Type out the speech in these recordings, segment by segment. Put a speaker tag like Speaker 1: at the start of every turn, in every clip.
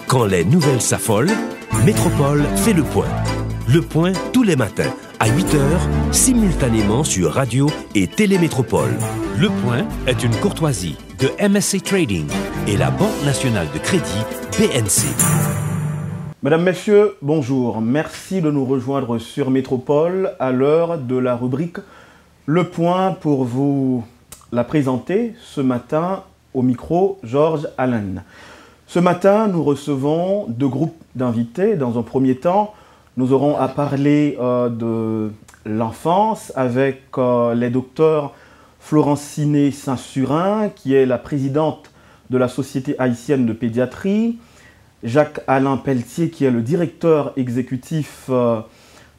Speaker 1: Quand les nouvelles s'affolent, Métropole fait le point. Le point tous les matins à 8h, simultanément sur Radio et Télémétropole. Le point est une courtoisie de MSC Trading et la Banque nationale de crédit BNC.
Speaker 2: Mesdames, Messieurs, bonjour. Merci de nous rejoindre sur Métropole à l'heure de la rubrique Le Point pour vous la présenter ce matin au micro Georges Allen. Ce matin, nous recevons deux groupes d'invités. Dans un premier temps, nous aurons à parler de l'enfance avec les docteurs Florencine Saint-Surin, qui est la présidente de la Société haïtienne de pédiatrie, Jacques-Alain Pelletier, qui est le directeur exécutif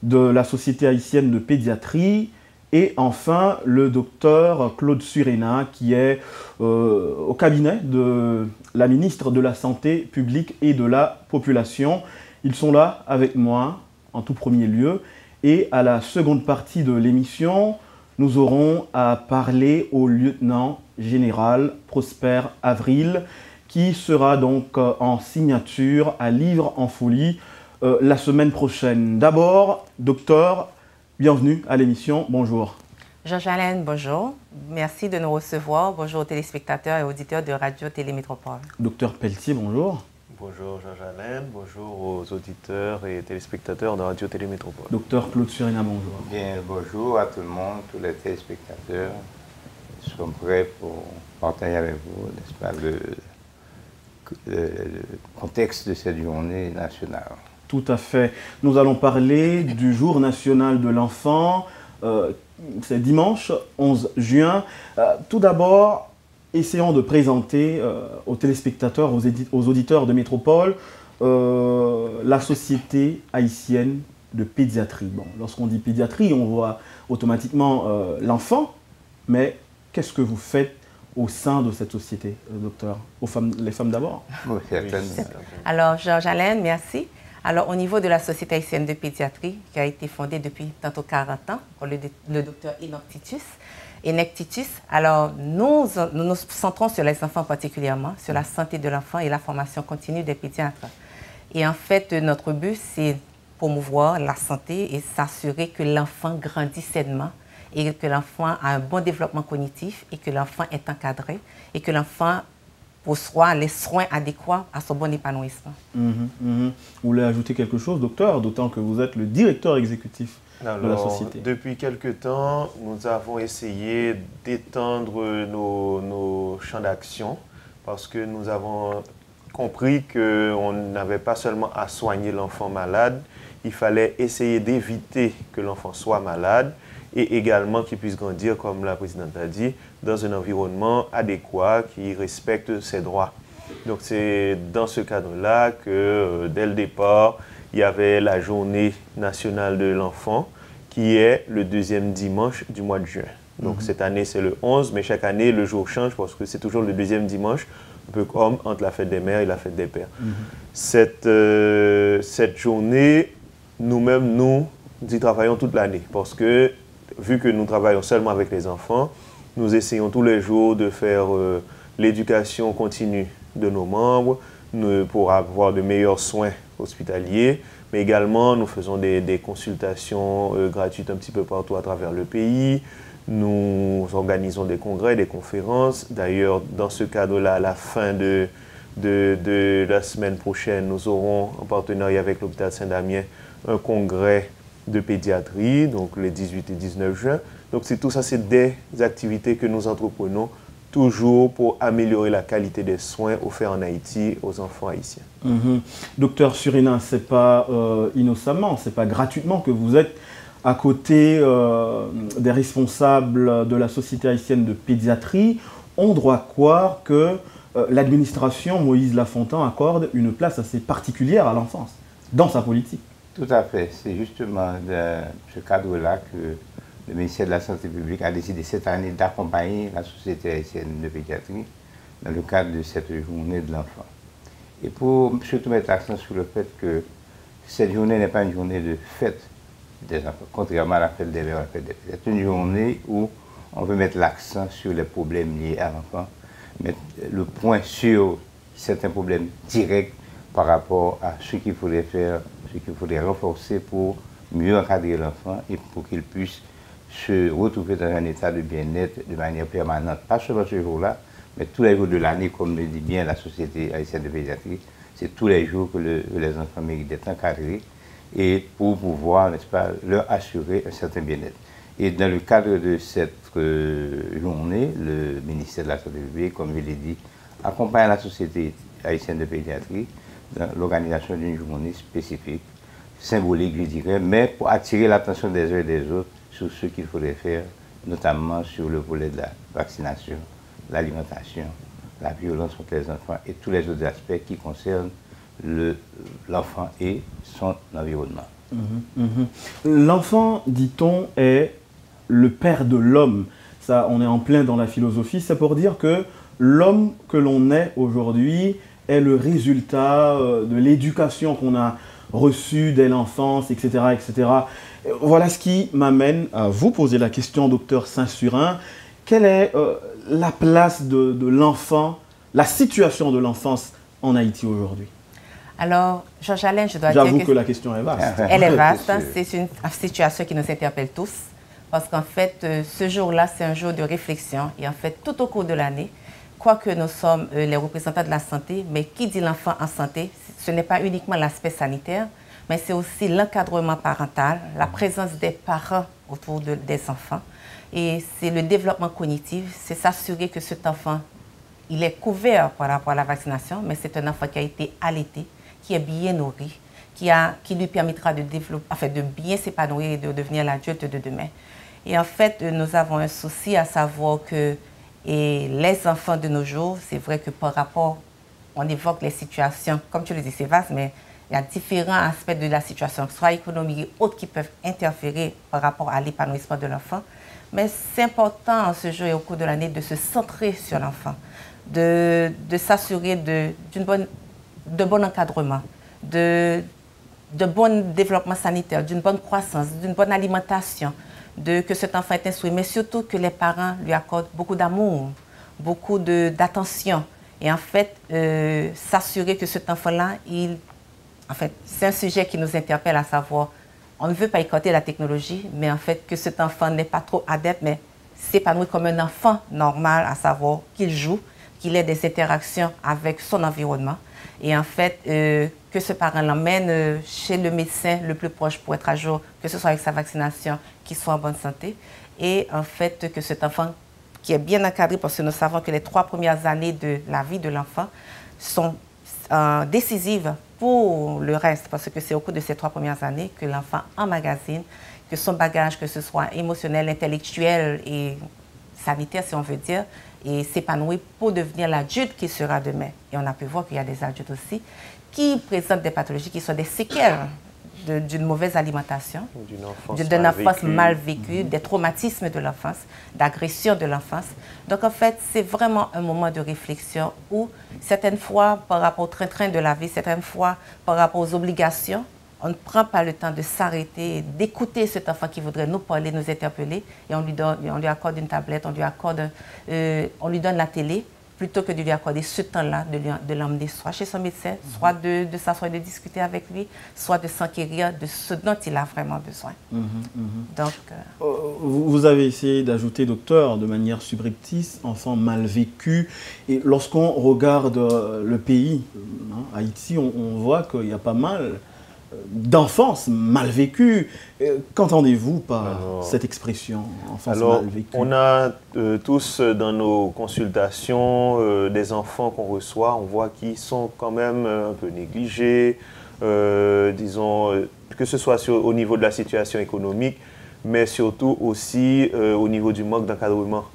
Speaker 2: de la Société haïtienne de pédiatrie, et enfin le docteur Claude Surena, qui est au cabinet de la ministre de la Santé publique et de la Population. Ils sont là avec moi en tout premier lieu. Et à la seconde partie de l'émission, nous aurons à parler au lieutenant général Prosper Avril, qui sera donc en signature à Livre en Folie la semaine prochaine. D'abord, docteur, bienvenue à l'émission. Bonjour.
Speaker 3: Georges Allen, bonjour. Merci de nous recevoir. Bonjour aux téléspectateurs et auditeurs de Radio Télémétropole.
Speaker 2: Docteur Pelletier, bonjour.
Speaker 4: Bonjour Georges Allen, bonjour aux auditeurs et téléspectateurs de Radio Télémétropole.
Speaker 2: Docteur Claude Surena, bonjour.
Speaker 5: Bien, bonjour à tout le monde, tous les téléspectateurs. Nous sommes prêts pour partager avec vous, n'est-ce pas, le contexte de cette journée nationale.
Speaker 2: Tout à fait. Nous allons parler du Jour national de l'enfant. C'est dimanche 11 juin. Tout d'abord, essayons de présenter aux téléspectateurs, aux auditeurs de Métropole, la Société haïtienne de pédiatrie. Bon, lorsqu'on dit pédiatrie, on voit automatiquement l'enfant, mais qu'est-ce que vous faites au sein de cette société, docteur? Les femmes d'abord?
Speaker 5: Oui, certainement.
Speaker 3: Alors, Georges Allen, merci. Alors, au niveau de la Société haïtienne de pédiatrie, qui a été fondée depuis tantôt 40 ans, par le docteur Enoch Titus, alors nous nous centrons sur les enfants particulièrement, sur la santé de l'enfant et la formation continue des pédiatres. Et en fait, notre but, c'est promouvoir la santé et s'assurer que l'enfant grandit sainement et que l'enfant a un bon développement cognitif et que l'enfant est encadré et que l'enfant reçoit les soins adéquats à son bon épanouissement.
Speaker 2: Vous voulez ajouter quelque chose, docteur, d'autant que vous êtes le directeur exécutif de la société?
Speaker 4: Depuis quelque temps, nous avons essayé d'étendre nos champs d'action parce que nous avons compris qu'on n'avait pas seulement à soigner l'enfant malade, il fallait essayer d'éviter que l'enfant soit malade et également qu'il puisse grandir, comme la présidente a dit, dans un environnement adéquat qui respecte ses droits. Donc c'est dans ce cadre-là que dès le départ, il y avait la journée nationale de l'enfant qui est le deuxième dimanche du mois de juin. Donc cette année c'est le 11, mais chaque année le jour change parce que c'est toujours le deuxième dimanche, un peu comme entre la fête des mères et la fête des pères. Cette journée, nous-mêmes, nous y travaillons toute l'année parce que vu que nous travaillons seulement avec les enfants, nous essayons tous les jours de faire l'éducation continue de nos membres pour avoir de meilleurs soins hospitaliers, mais également nous faisons des consultations gratuites un petit peu partout à travers le pays. Nous organisons des congrès, des conférences. D'ailleurs, dans ce cadre-là, à la fin de la semaine prochaine, nous aurons, en partenariat avec l'hôpital Saint-Damien, un congrès de pédiatrie, donc les 18 et 19 juin. Donc tout ça, c'est des activités que nous entreprenons toujours pour améliorer la qualité des soins offerts en Haïti aux enfants haïtiens.
Speaker 2: Docteur Surena, ce n'est pas innocemment, ce n'est pas gratuitement que vous êtes à côté des responsables de la Société haïtienne de pédiatrie. On doit croire que l'administration Moïse Lafontaine accorde une place assez particulière à l'enfance dans sa politique.
Speaker 5: Tout à fait. C'est justement dans ce cadre-là que le ministère de la Santé publique a décidé cette année d'accompagner la Société haïtienne de pédiatrie dans le cadre de cette journée de l'enfant. Et pour surtout mettre l'accent sur le fait que cette journée n'est pas une journée de fête des enfants, contrairement à la fête des mères, la fête des pères. C'est une journée où on veut mettre l'accent sur les problèmes liés à l'enfant, mettre le point sur certains problèmes directs par rapport à ce qu'il faudrait faire, ce qu'il faudrait renforcer pour mieux encadrer l'enfant et pour qu'il puisse se retrouver dans un état de bien-être de manière permanente. Pas seulement ce jour-là, mais tous les jours de l'année, comme le dit bien la Société haïtienne de pédiatrie, c'est tous les jours que les enfants méritent d'être encadrés et pour pouvoir, n'est-ce pas, leur assurer un certain bien-être. Et dans le cadre de cette journée, le ministère de la Santé publique, comme je l'ai dit, accompagne la Société haïtienne de pédiatrie dans l'organisation d'une journée spécifique, symbolique, je dirais, mais pour attirer l'attention des uns et des autres sur ce qu'il faudrait faire, notamment sur le volet de la vaccination, l'alimentation, la violence contre les enfants et tous les autres aspects qui concernent l'enfant et son environnement.
Speaker 2: L'enfant, dit-on, est le père de l'homme. Ça, on est en plein dans la philosophie. C'est pour dire que l'homme que l'on est aujourd'hui est le résultat de l'éducation qu'on a reçue dès l'enfance, etc., etc. Voilà ce qui m'amène à vous poser la question, docteur Saint-Surin. Quelle est la place de l'enfant, la situation de l'enfance en Haïti aujourd'hui?
Speaker 3: Alors, Georges-Alain, je dois dire
Speaker 2: J'avoue que la question est vaste.
Speaker 3: Elle est vaste. C'est une situation qui nous interpelle tous. Parce qu'en fait, ce jour-là, c'est un jour de réflexion. Et en fait, tout au cours de l'année, quoique nous sommes les représentants de la santé, mais qui dit l'enfant en santé, ce n'est pas uniquement l'aspect sanitaire, mais c'est aussi l'encadrement parental, la présence des parents autour des enfants. Et c'est le développement cognitif, c'est s'assurer que cet enfant, il est couvert par rapport à la vaccination, mais c'est un enfant qui a été allaité, qui est bien nourri, qui lui permettra de développer, enfin, de bien s'épanouir et de devenir l'adulte de demain. Et en fait, nous avons un souci à savoir que les enfants de nos jours, c'est vrai que par rapport, on évoque les situations, comme tu le dis, c'est vaste, mais il y a différents aspects de la situation, soit économiques et autres, qui peuvent interférer par rapport à l'épanouissement de l'enfant. Mais c'est important en ce jour et au cours de l'année de se centrer sur l'enfant, de s'assurer de bon encadrement, de bon développement sanitaire, d'une bonne croissance, d'une bonne alimentation, que cet enfant est instruit, mais surtout que les parents lui accordent beaucoup d'amour, beaucoup d'attention. Et en fait, s'assurer que cet enfant-là, en fait, c'est un sujet qui nous interpelle, à savoir, on ne veut pas écarter la technologie, mais en fait, que cet enfant n'est pas trop adepte, mais s'épanouit comme un enfant normal, à savoir qu'il joue, qu'il ait des interactions avec son environnement. Et en fait, que ce parent l'emmène chez le médecin le plus proche pour être à jour, que ce soit avec sa vaccination, qu'il soit en bonne santé. Et en fait, que cet enfant qui est bien encadré, parce que nous savons que les 3 premières années de la vie de l'enfant sont décisives pour le reste, parce que c'est au cours de ces 3 premières années que l'enfant emmagasine, que son bagage, que ce soit émotionnel, intellectuel et sanitaire, si on veut dire, et s'épanouir pour devenir l'adulte qui sera demain. Et on a pu voir qu'il y a des adultes aussi qui présentent des pathologies qui sont des séquelles d'une mauvaise alimentation, d'une enfance mal vécue, des traumatismes de l'enfance, d'agression de l'enfance. Donc en fait, c'est vraiment un moment de réflexion où certaines fois, par rapport au train-train de la vie, certaines fois, par rapport aux obligations, on ne prend pas le temps de s'arrêter, d'écouter cet enfant qui voudrait nous parler, nous interpeller, et on lui accorde une tablette, on lui donne la télé, plutôt que de lui accorder ce temps-là, de l'emmener soit chez son médecin, soit de s'asseoir et de discuter avec lui, soit de s'enquérir de ce dont il a vraiment besoin. Donc,
Speaker 2: vous avez essayé d'ajouter, docteur, de manière subreptice, enfant mal vécu. Et lorsqu'on regarde le pays, Haïti, on voit qu'il y a pas mal d'enfance mal vécue. Qu'entendez-vous par cette expression, enfance mal vécue?
Speaker 4: On a tous dans nos consultations des enfants qu'on reçoit, on voit qu'ils sont quand même un peu négligés, disons, que ce soit au niveau de la situation économique, mais surtout aussi au niveau du manque d'encadrement.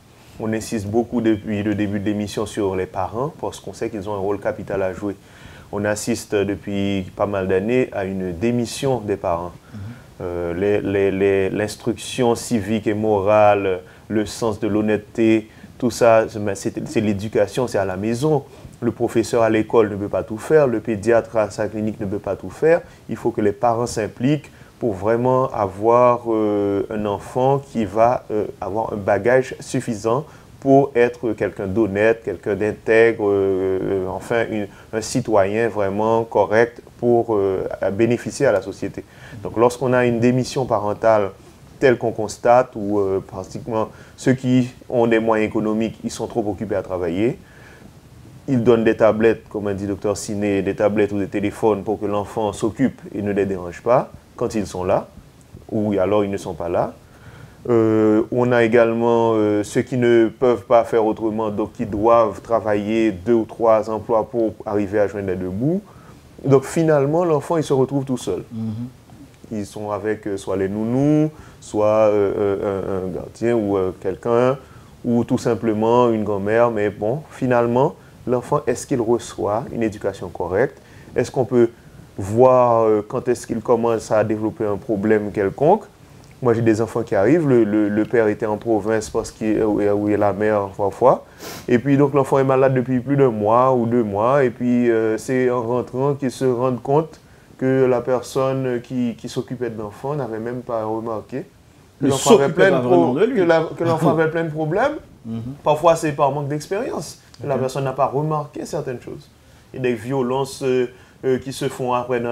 Speaker 4: On insiste beaucoup depuis le début de l'émission sur les parents, parce qu'on sait qu'ils ont un rôle capital à jouer. On assiste depuis pas mal d'années à une démission des parents. L'instruction civique et morale, le sens de l'honnêteté, tout ça, c'est l'éducation, c'est à la maison. Le professeur à l'école ne peut pas tout faire, le pédiatre à sa clinique ne peut pas tout faire. Il faut que les parents s'impliquent pour vraiment avoir un enfant qui va avoir un bagage suffisant pour être quelqu'un d'honnête, quelqu'un d'intègre, enfin un citoyen vraiment correct pour bénéficier à la société. Donc lorsqu'on a une démission parentale telle qu'on constate, où pratiquement ceux qui ont des moyens économiques, ils sont trop occupés à travailler, ils donnent des tablettes, comme a dit le Dr Siné, des tablettes ou des téléphones pour que l'enfant s'occupe et ne les dérange pas quand ils sont là, ou alors ils ne sont pas là. On a également ceux qui ne peuvent pas faire autrement, donc qui doivent travailler 2 ou 3 emplois pour arriver à joindre les 2 bouts. Donc finalement, l'enfant, il se retrouve tout seul. Ils sont avec soit les nounous, soit un gardien ou quelqu'un, ou tout simplement une grand-mère. Mais bon, finalement, l'enfant, est-ce qu'il reçoit une éducation correcte? Est-ce qu'on peut voir quand est-ce qu'il commence à développer un problème quelconque? Moi, j'ai des enfants qui arrivent, le père était en province parce où est la mère parfois. Et puis, donc, l'enfant est malade depuis plus d'1 mois ou 2 mois. Et puis, c'est en rentrant qu'ils se rendent compte que la personne qui s'occupait de l'enfant n'avait même pas remarqué que l'enfant avait plein de problèmes. Parfois, c'est par manque d'expérience. La personne n'a pas remarqué certaines choses. Il y a des violences qui se font après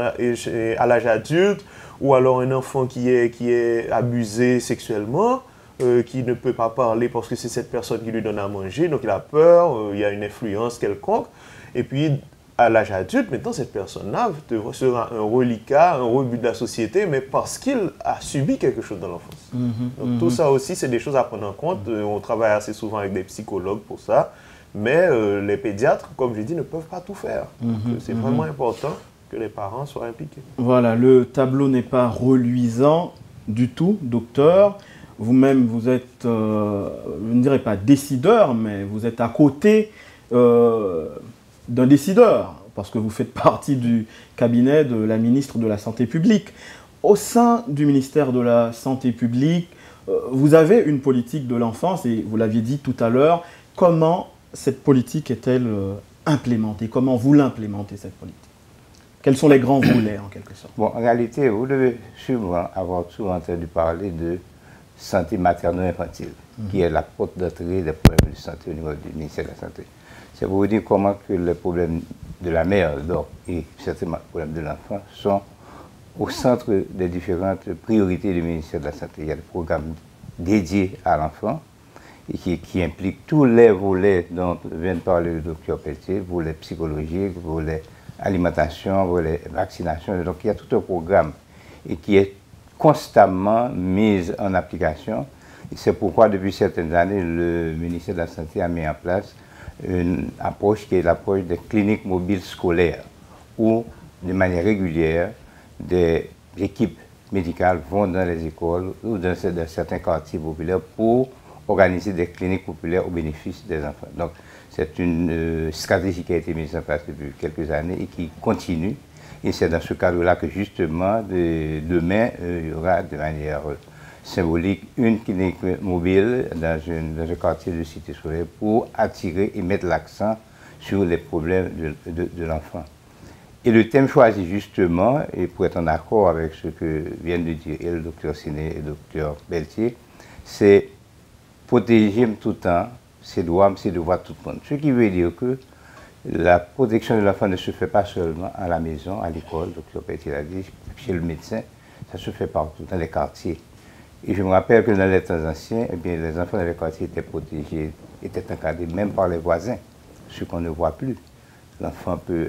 Speaker 4: à l'âge adulte, ou alors un enfant qui est abusé sexuellement, qui ne peut pas parler parce que c'est cette personne qui lui donne à manger, donc il a peur, il y a une influence quelconque. Et puis, à l'âge adulte, maintenant, cette personne-là sera un reliquat, un rebut de la société, mais parce qu'il a subi quelque chose dans l'enfance. Donc tout ça aussi, c'est des choses à prendre en compte. On travaille assez souvent avec des psychologues pour ça. Mais les pédiatres, comme je dis, ne peuvent pas tout faire. C'est vraiment important que les parents soient impliqués.
Speaker 2: Voilà, le tableau n'est pas reluisant du tout, docteur. Vous-même, vous êtes, je ne dirais pas décideur, mais vous êtes à côté d'un décideur, parce que vous faites partie du cabinet de la ministre de la Santé publique. Au sein du ministère de la Santé publique, vous avez une politique de l'enfance, et vous l'aviez dit tout à l'heure. Comment cette politique est-elle implémentée? Comment vous l'implémentez, cette politique? Quels sont les grands volets, en quelque sorte?
Speaker 5: Bon, en réalité, vous devez sûrement avoir souvent entendu parler de santé maternelle-infantile, qui est la porte d'entrée des problèmes de santé au niveau du ministère de la Santé. C'est pour vous dire comment que les problèmes de la mère, donc, et certainement les problèmes de l'enfant sont au centre des différentes priorités du ministère de la Santé. Il y a des programmes dédiés à l'enfant, et qui implique tous les volets dont vient de parler le docteur Pelletier, volets psychologiques, volets alimentation, volets vaccination. Donc il y a tout un programme et qui est constamment mis en application. Et c'est pourquoi depuis certaines années, le ministère de la Santé a mis en place une approche qui est l'approche des cliniques mobiles scolaires, où de manière régulière, des équipes médicales vont dans les écoles ou dans certains quartiers populaires pour organiser des cliniques populaires au bénéfice des enfants. Donc, c'est une stratégie qui a été mise en place depuis quelques années et qui continue. Et c'est dans ce cadre-là que, justement, demain, il y aura de manière symbolique une clinique mobile dans un quartier de cité scolaire pour attirer et mettre l'accent sur les problèmes de l'enfant. Et le thème choisi, justement, et pour être en accord avec ce que viennent de dire le docteur Siné et le docteur Pelletier, c'est protéger tout le temps ses droits, ses devoirs de tout le monde. Ce qui veut dire que la protection de l'enfant ne se fait pas seulement à la maison, à l'école, le docteur Pelletier l'a dit, chez le médecin, ça se fait partout, dans les quartiers. Et je me rappelle que dans les temps anciens, eh bien, les enfants dans les quartiers étaient protégés, étaient encadrés même par les voisins, ce qu'on ne voit plus. L'enfant peut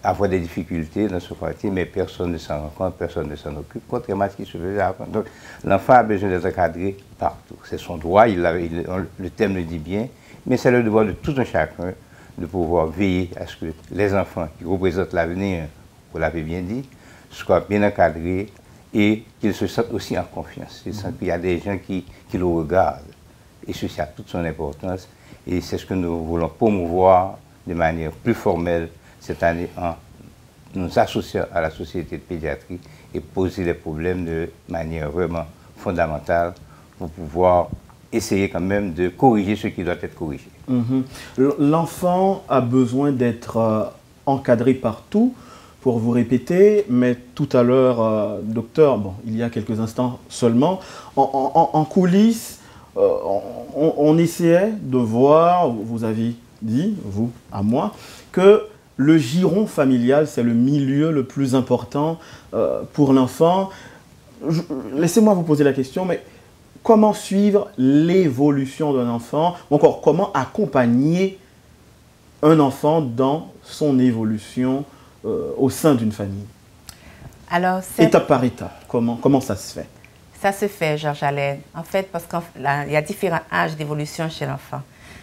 Speaker 5: avoir des difficultés dans ce quartier, mais personne ne s'en rend compte, personne ne s'en occupe, contrairement à ce qui se faisait avant. Donc l'enfant a besoin d'être encadré partout. C'est son droit, le thème le dit bien, mais c'est le devoir de tout un chacun de pouvoir veiller à ce que les enfants qui représentent l'avenir, vous l'avez bien dit, soient bien encadrés et qu'ils se sentent aussi en confiance. Ils sentent qu'il y a des gens qui le regardent. Et ceci a toute son importance. Et c'est ce que nous voulons promouvoir de manière plus formelle cette année en nous associant à la société de pédiatrie et poser les problèmes de manière vraiment fondamentale pour pouvoir essayer quand même de corriger ce qui doit être corrigé.
Speaker 2: L'enfant a besoin d'être encadré partout, pour vous répéter, mais tout à l'heure, docteur, bon, il y a quelques instants seulement, en coulisses, on essayait de voir, vous avez dit, vous, à moi, que le giron familial, c'est le milieu le plus important pour l'enfant. Laissez-moi vous poser la question, mais comment suivre l'évolution d'un enfant, ou encore comment accompagner un enfant dans son évolution au sein d'une famille?
Speaker 3: Alors,
Speaker 2: étape par étape, comment ça se fait?
Speaker 3: Ça se fait, Georges Alain. En fait, parce qu'il y a différents âges d'évolution chez l'enfant.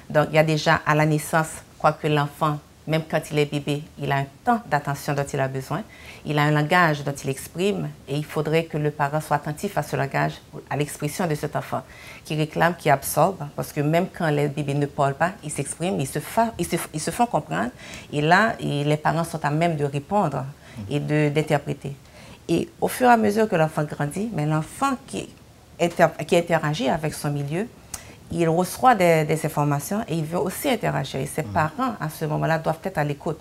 Speaker 3: Donc, il y a déjà à la naissance, quoique l'enfant, même quand il est bébé, il a un temps d'attention dont il a besoin. Il a un langage dont il exprime et il faudrait que le parent soit attentif à ce langage, à l'expression de cet enfant, qui réclame, qui absorbe, parce que même quand les bébés ne parlent pas, ils s'expriment, ils se font comprendre. Et là, les parents sont à même de répondre et d'interpréter. Et au fur et à mesure que l'enfant grandit, mais l'enfant qui interagit avec son milieu, il reçoit des informations et il veut aussi interagir. Et ses parents, à ce moment-là, doivent être à l'écoute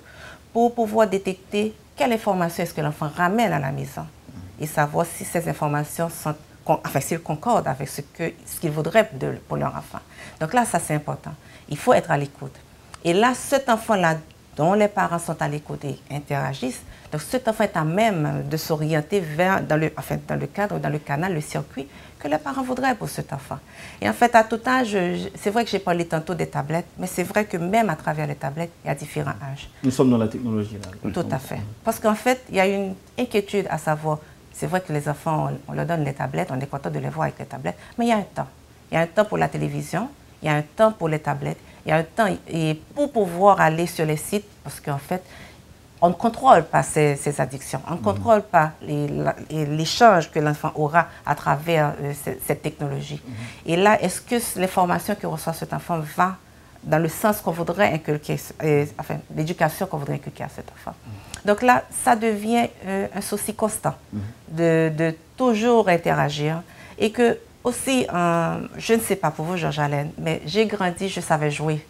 Speaker 3: pour pouvoir détecter quelle information est-ce que l'enfant ramène à la maison et savoir si ces informations sont, s'ils concordent avec ce qu'ils voudraient pour leur enfant. Donc là, ça c'est important. Il faut être à l'écoute. Et là, cet enfant-là, dont les parents sont à l'écoute et interagissent, donc cet enfant est à même de s'orienter dans le cadre, dans le canal, le circuit que les parents voudraient pour cet enfant. Et en fait, à tout âge, c'est vrai que j'ai parlé tantôt des tablettes, mais c'est vrai que même à travers les tablettes, il y a différents âges.
Speaker 2: Nous sommes dans la technologie là.
Speaker 3: Tout à fait. Parce qu'en fait, il y a une inquiétude à savoir, c'est vrai que les enfants, on leur donne les tablettes, on est content de les voir avec les tablettes, mais il y a un temps. Il y a un temps pour la télévision, il y a un temps pour les tablettes, il y a un temps et pour pouvoir aller sur les sites, parce qu'en fait, on ne contrôle pas ces addictions, on ne contrôle pas l'échange que l'enfant aura à travers cette technologie. Et là, est-ce que l'information que reçoit cet enfant va dans le sens qu'on voudrait inculquer, l'éducation qu'on voudrait inculquer à cet enfant? Donc là, ça devient un souci constant de toujours interagir et que aussi, je ne sais pas pour vous, Georges Alain, mais j'ai grandi, je savais jouer.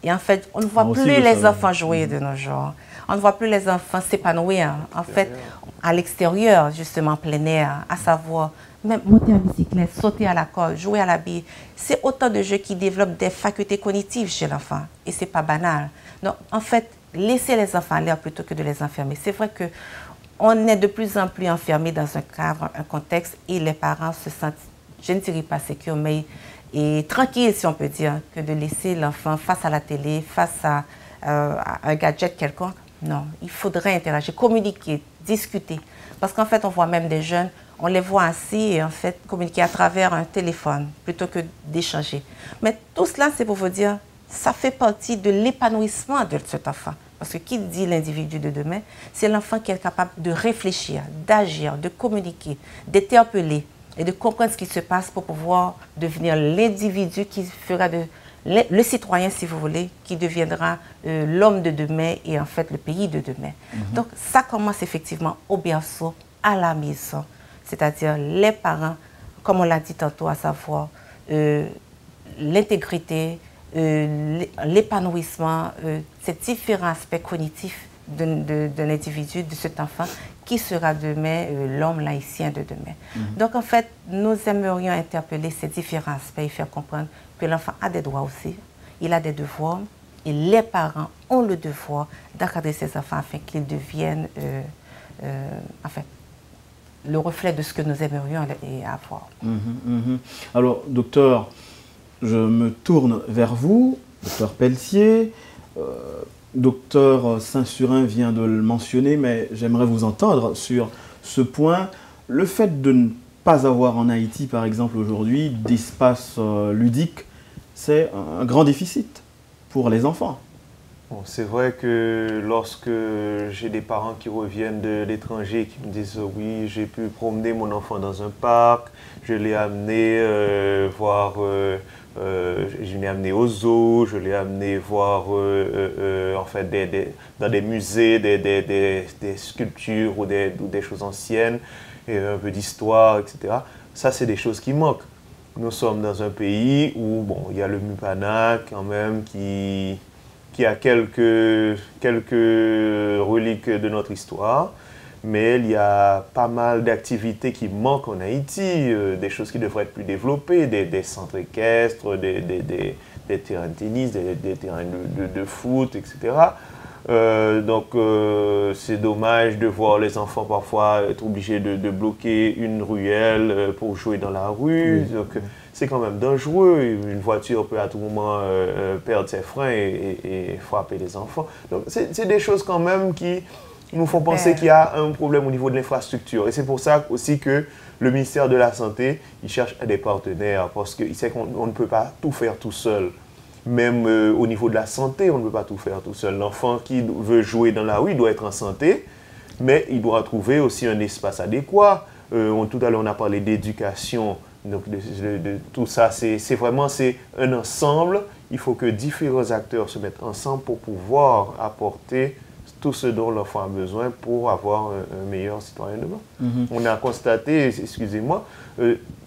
Speaker 3: Et en fait, on ne voit plus les enfants jouer de nos jours. On ne voit plus les enfants s'épanouir, en fait, à l'extérieur, justement, en plein air, à savoir, même monter en bicyclette, sauter à la corde, jouer à la bille. C'est autant de jeux qui développent des facultés cognitives chez l'enfant. Et ce n'est pas banal. Donc, en fait, laisser les enfants aller plutôt que de les enfermer. C'est vrai qu'on est de plus en plus enfermés dans un cadre, un contexte, et les parents se sentent, je ne dirais pas sécures, mais tranquilles, si on peut dire, que de laisser l'enfant face à la télé, face à un gadget quelconque. Non, il faudrait interagir, communiquer, discuter. Parce qu'en fait, on voit même des jeunes, on les voit assis et en fait communiquer à travers un téléphone plutôt que d'échanger. Mais tout cela, c'est pour vous dire, ça fait partie de l'épanouissement de cet enfant. Parce que qui dit l'individu de demain, c'est l'enfant qui est capable de réfléchir, d'agir, de communiquer, d'interpeller et de comprendre ce qui se passe pour pouvoir devenir l'individu qui fera le citoyen, si vous voulez, qui deviendra l'homme de demain et en fait le pays de demain. Donc ça commence effectivement au berceau, à la maison, c'est-à-dire les parents, comme on l'a dit tantôt, à savoir l'intégrité, l'épanouissement, ces différents aspects cognitifs d'un individu, de cet enfant, qui sera demain l'homme laïcien de demain. Donc en fait, nous aimerions interpeller ces différents aspects et faire comprendre que l'enfant a des droits aussi, il a des devoirs, et les parents ont le devoir d'encadrer ces enfants afin qu'ils deviennent le reflet de ce que nous aimerions avoir.
Speaker 2: Alors, docteur, je me tourne vers vous, docteur Pelletier. Docteur Saint-Surin vient de le mentionner, mais j'aimerais vous entendre sur ce point. Le fait de ne pas avoir en Haïti, par exemple, aujourd'hui, d'espace ludique, c'est un grand déficit pour les enfants.
Speaker 4: Bon, c'est vrai que lorsque j'ai des parents qui reviennent de l'étranger, qui me disent « oui, j'ai pu promener mon enfant dans un parc, je l'ai amené voir... je l'ai amené au zoo, je l'ai amené voir en fait dans des musées, des sculptures ou des choses anciennes, et un peu d'histoire, etc. Ça, c'est des choses qui manquent. Nous sommes dans un pays où bon, il y a le Mupana quand même qui a quelques reliques de notre histoire, mais il y a pas mal d'activités qui manquent en Haïti, des choses qui devraient être plus développées, des centres équestres, des terrains de tennis, des terrains de foot, etc. Donc c'est dommage de voir les enfants parfois être obligés de bloquer une ruelle pour jouer dans la rue. Donc c'est quand même dangereux. Une voiture peut à tout moment perdre ses freins et frapper les enfants. Donc c'est des choses quand même qui nous font penser qu'il y a un problème au niveau de l'infrastructure. Et c'est pour ça aussi que le ministère de la Santé, il cherche des partenaires parce qu'il sait qu'on ne peut pas tout faire tout seul. Même au niveau de la santé, on ne peut pas tout faire tout seul. L'enfant qui veut jouer dans la rue, il doit être en santé, mais il doit trouver aussi un espace adéquat. Tout à l'heure, on a parlé d'éducation. Donc, de tout ça, c'est un ensemble. Il faut que différents acteurs se mettent ensemble pour pouvoir apporter tout ce dont l'enfant a besoin pour avoir un meilleur citoyen demain. On a constaté, excusez-moi,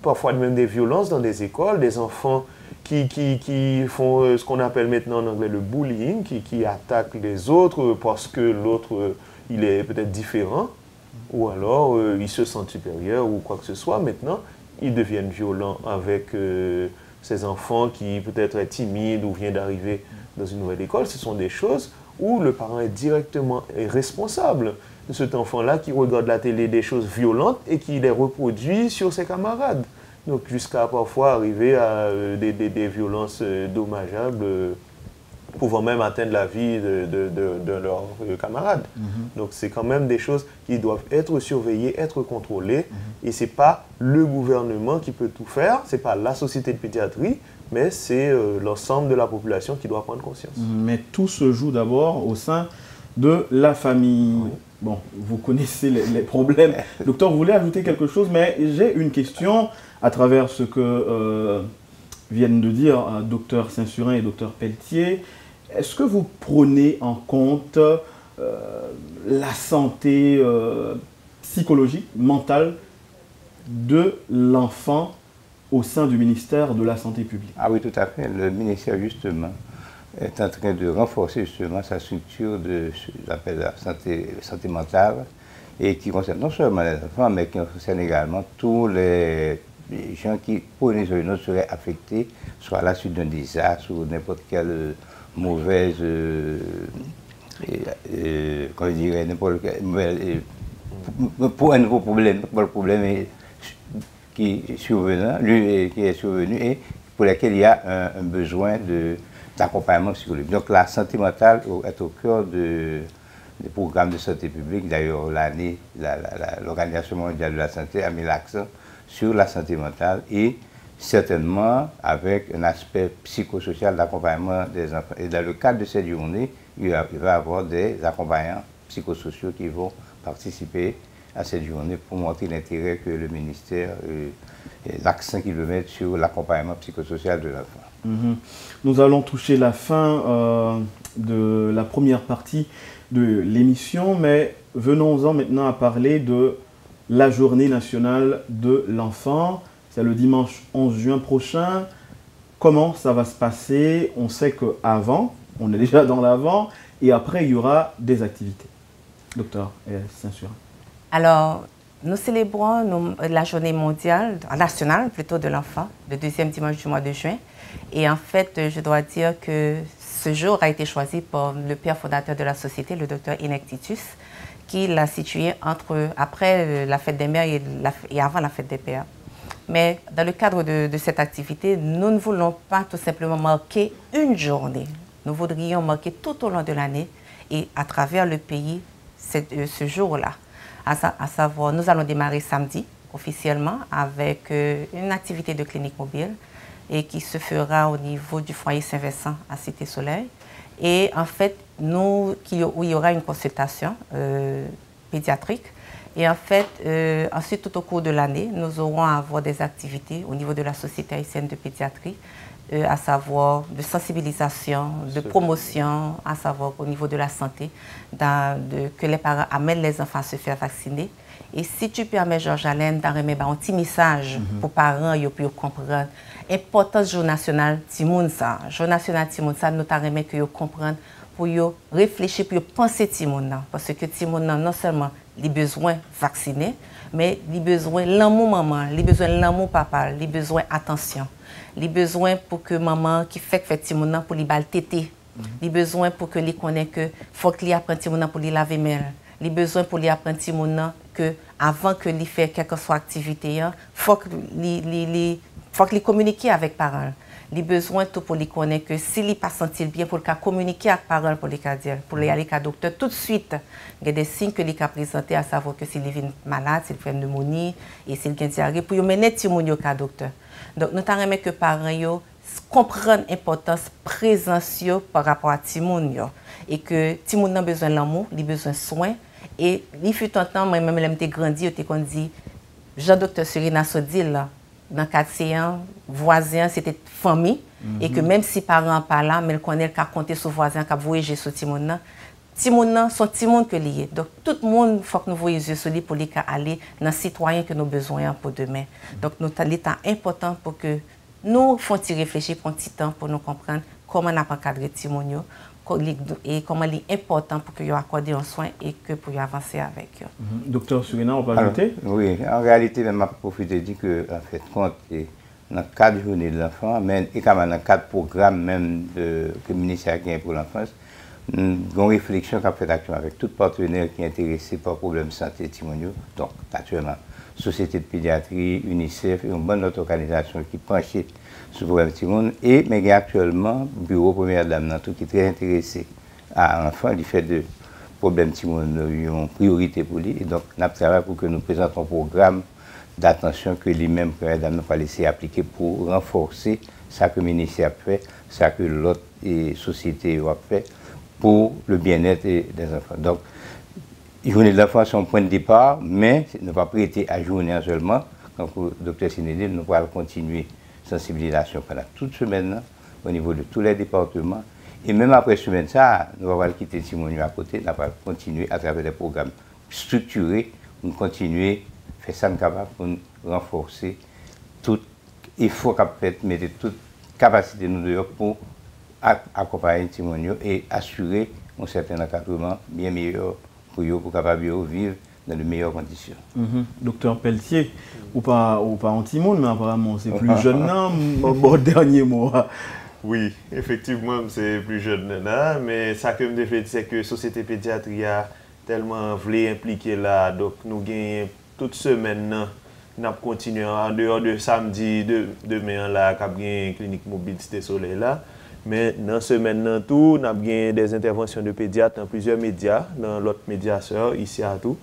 Speaker 4: parfois même des violences dans des écoles, des enfants qui font ce qu'on appelle maintenant en anglais le bullying, qui attaquent les autres parce que l'autre, il est peut-être différent, ou alors ils se sentent supérieurs ou quoi que ce soit. Maintenant, ils deviennent violents avec ces enfants qui peut-être est timide ou vient d'arriver dans une nouvelle école. Ce sont des choses où le parent est directement responsable de cet enfant-là qui regarde la télé des choses violentes et qui les reproduit sur ses camarades. Donc jusqu'à parfois arriver à des violences dommageables, pouvant même atteindre la vie de leurs camarades. Donc c'est quand même des choses qui doivent être surveillées, être contrôlées. Et ce n'est pas le gouvernement qui peut tout faire, ce n'est pas la société de pédiatrie, mais c'est l'ensemble de la population qui doit prendre conscience.
Speaker 2: Mais tout se joue d'abord au sein de la famille. Oui. Bon, vous connaissez les problèmes. Docteur, vous voulez ajouter quelque chose, mais j'ai une question à travers ce que viennent de dire docteur Saint-Surin et docteur Pelletier. Est-ce que vous prenez en compte la santé psychologique, mentale de l'enfant au sein du ministère de la Santé publique?
Speaker 5: Ah oui, tout à fait. Le ministère, justement, est en train de renforcer justement sa structure de ce qu'on appelle la santé mentale, et qui concerne non seulement les enfants, mais qui concerne également tous les gens qui, pour une raison ou une autre, seraient affectés, soit à la suite d'un désastre ou n'importe quelle mauvaise, comment je dirais, n'importe quel, pour un nouveau problème, qui est survenu et pour lequel il y a un besoin d'accompagnement psychologique. Donc la santé mentale est au cœur des programmes de santé publique. D'ailleurs, l'Organisation mondiale de la santé a mis l'accent sur la santé mentale et certainement avec un aspect psychosocial d'accompagnement des enfants. Et dans le cadre de cette journée, il va y avoir des accompagnants psychosociaux qui vont participer à cette journée pour montrer l'intérêt que le ministère et l'accent qu'il veut mettre sur l'accompagnement psychosocial de l'enfant.
Speaker 2: Nous allons toucher la fin de la première partie de l'émission, mais venons-en maintenant à parler de la journée nationale de l'enfant. C'est le dimanche 11 juin prochain. Comment ça va se passer? On sait qu'avant, on est déjà dans l'avant, et après, il y aura des activités. Docteur Saint-Surin.
Speaker 3: Alors, nous célébrons la journée nationale plutôt de l'enfant, le deuxième dimanche du mois de juin. Et en fait, je dois dire que ce jour a été choisi par le père fondateur de la société, le docteur Inectitus, qui l'a situé après la fête des mères et avant la fête des pères. Mais dans le cadre de cette activité, nous ne voulons pas tout simplement marquer une journée. Nous voudrions marquer tout au long de l'année et à travers le pays ce jour-là. À savoir, nous allons démarrer samedi officiellement avec une activité de clinique mobile et qui se fera au niveau du foyer Saint-Vincent à Cité-Soleil. Et en fait, où il y aura une consultation pédiatrique. Et en fait, ensuite, tout au cours de l'année, nous aurons à avoir des activités au niveau de la Société haïtienne de pédiatrie, à savoir de sensibilisation, de promotion, à savoir au niveau de la santé, que les parents amènent les enfants à se faire vacciner. Et si tu permets, Georges-Alain, d'en remettre un petit message pour les parents, pour comprendre l'importance du jour national Timoun ça. Le jour national Timoun ça, nous t'en remettre que comprendre pour réfléchir, pour penser Timoun. Parce que Timoun, non seulement il a besoin de vacciner, mais il a besoin de l'amour maman, il a besoin de l'amour papa, il a besoin d'attention. Il a besoin pour que maman qui fait Timoun pour lui balle tété. Il a besoin pour que lui connaisse que faut qu'il apprenne Timoun pour lui laver main. Il a besoin pour lui apprendre Timoun que avant que lui fasse quelque soit activité, faut qu'il communique avec les parents. Il a besoin tout pour lui connaître que s'il ne pas senti bien pour communiquer avec les parents pour les dire, pour aller à la docteur tout de suite. Il y a des signes que il a présentés à savoir que s'il est malade, s'il fait une pneumonie et s'il a une diarrhée pour mener Timoun au docteur. Donc nous t'aimons que les parents comprennent l'importance de présence par rapport à Timoun et que Timoun a besoin d'amour, il a besoin de soins. Et il fut un temps, moi-même, j'ai grandi, j'ai dit, Jean-Docteur Surina Sodil, dans le quartier, voisin, c'était famille. Et que même si les parents ne sont pas là, mais ils connaissent qu'à compter sur voisin, qu'à voyager sur Timoun. Timoun, son Timoun que lié. Donc, tout le monde, il faut que nous voyions sur lui pour aller dans les citoyens que nous avons besoin pour demain. Donc, l'état important pour que nous fassions réfléchir pour un petit temps pour nous comprendre comment on a encadré Timoun et comment il est important pour qu'ils accordent un soin et que pour avancer avec eux.
Speaker 2: Docteur Surina, on peut ajouter?
Speaker 5: Oui, en réalité, je profite de dire que, en fait, compte dans 4 journées de l'enfant, mais et quand même dans 4 programmes même que le ministère a gagné pour l'enfance, nous avons une réflexion qu'a fait actuellement avec tout partenaire qui est intéressé par le problème de santé Timonio. Donc, actuellement, Société de pédiatrie, UNICEF et une bonne autre organisation qui penche sur le problème Timon. Et mais il y a actuellement le bureau Première Dame qui est très intéressé à l'enfant, du fait de problème Timon, une priorité pour lui. Et donc, nous travaillons pour que nous présentons un programme d'attention que lui-même, Première Dame, n'a pas laissé appliquer pour renforcer ce que le ministère fait, ce que l'autre société a fait pour le bien-être des enfants. Donc, la journée de l'enfant, c'est un point de départ, mais ne pas prêter à journée seulement. Donc, le docteur Sénédine, nous allons continuer la sensibilisation pendant toute semaine au niveau de tous les départements. Et même après semaine, ça, nous allons quitter Timonio à côté, nous allons continuer à travers des programmes structurés, nous continuer à faire ça capable pour renforcer tout effort qu'on fait, mettre toute capacité de nous pour accompagner Timonio et assurer un certain encadrement bien meilleur pour capable vivre dans de meilleures conditions.
Speaker 2: Docteur Pelletier, ou pas anti-monde, mais apparemment c'est plus jeune, non? Bon, dernier mot.
Speaker 4: Oui, effectivement, c'est plus jeune, non? Mais ça que me fait, c'est que la Société pédiatrie a tellement voulu impliquer là, donc nous gagnons toute semaine, nous continuons en dehors de samedi, demain là, nous avons une clinique mobile Cité Soleil là. Mais dans ce semaine, tout, nous avons des interventions de pédiatres dans plusieurs médias, dans l'autre média sœur, ici à tout.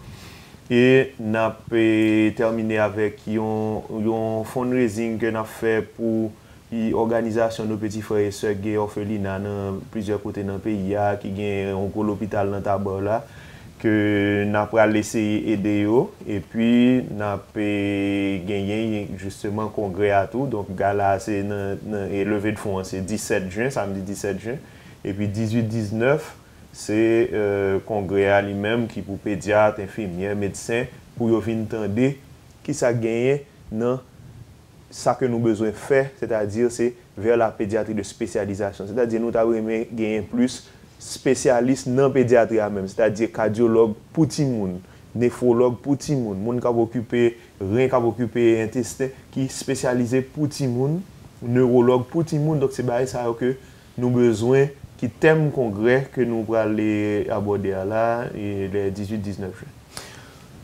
Speaker 4: Et nous avons terminé avec un fundraising que nous avons fait pour l'organisation de nos petits frères et sœurs gays orphelinats dans plusieurs côtés dans le pays, qui ont un gros hôpital dans Tabor là, que nous avons laissé aider eux. Et puis, nous avons gagné justement un congrès à tout. Donc, gala, c'est levé de fonds, c'est 17 juin, samedi 17 juin. Et puis, 18-19, c'est congrès à lui-même qui pour pédiatres, infirmières, médecins, pour venir entendre qui ça gagné dans ça que nous avons besoin de faire, c'est-à-dire c'est vers la pédiatrie de spécialisation. C'est-à-dire nous avons gagné plus spécialistes dans la pédiatrie même, c'est-à-dire cardiologue pour tout le monde, néphrologue pour tout le monde, monde qui a occupé rein, qui a occupé intestin, qui est spécialisé pour tout le monde, neurologue pour tout le monde. Donc c'est ça que nous avons besoin qui thème congrès que nous allons aborder là et les 18-19 juin.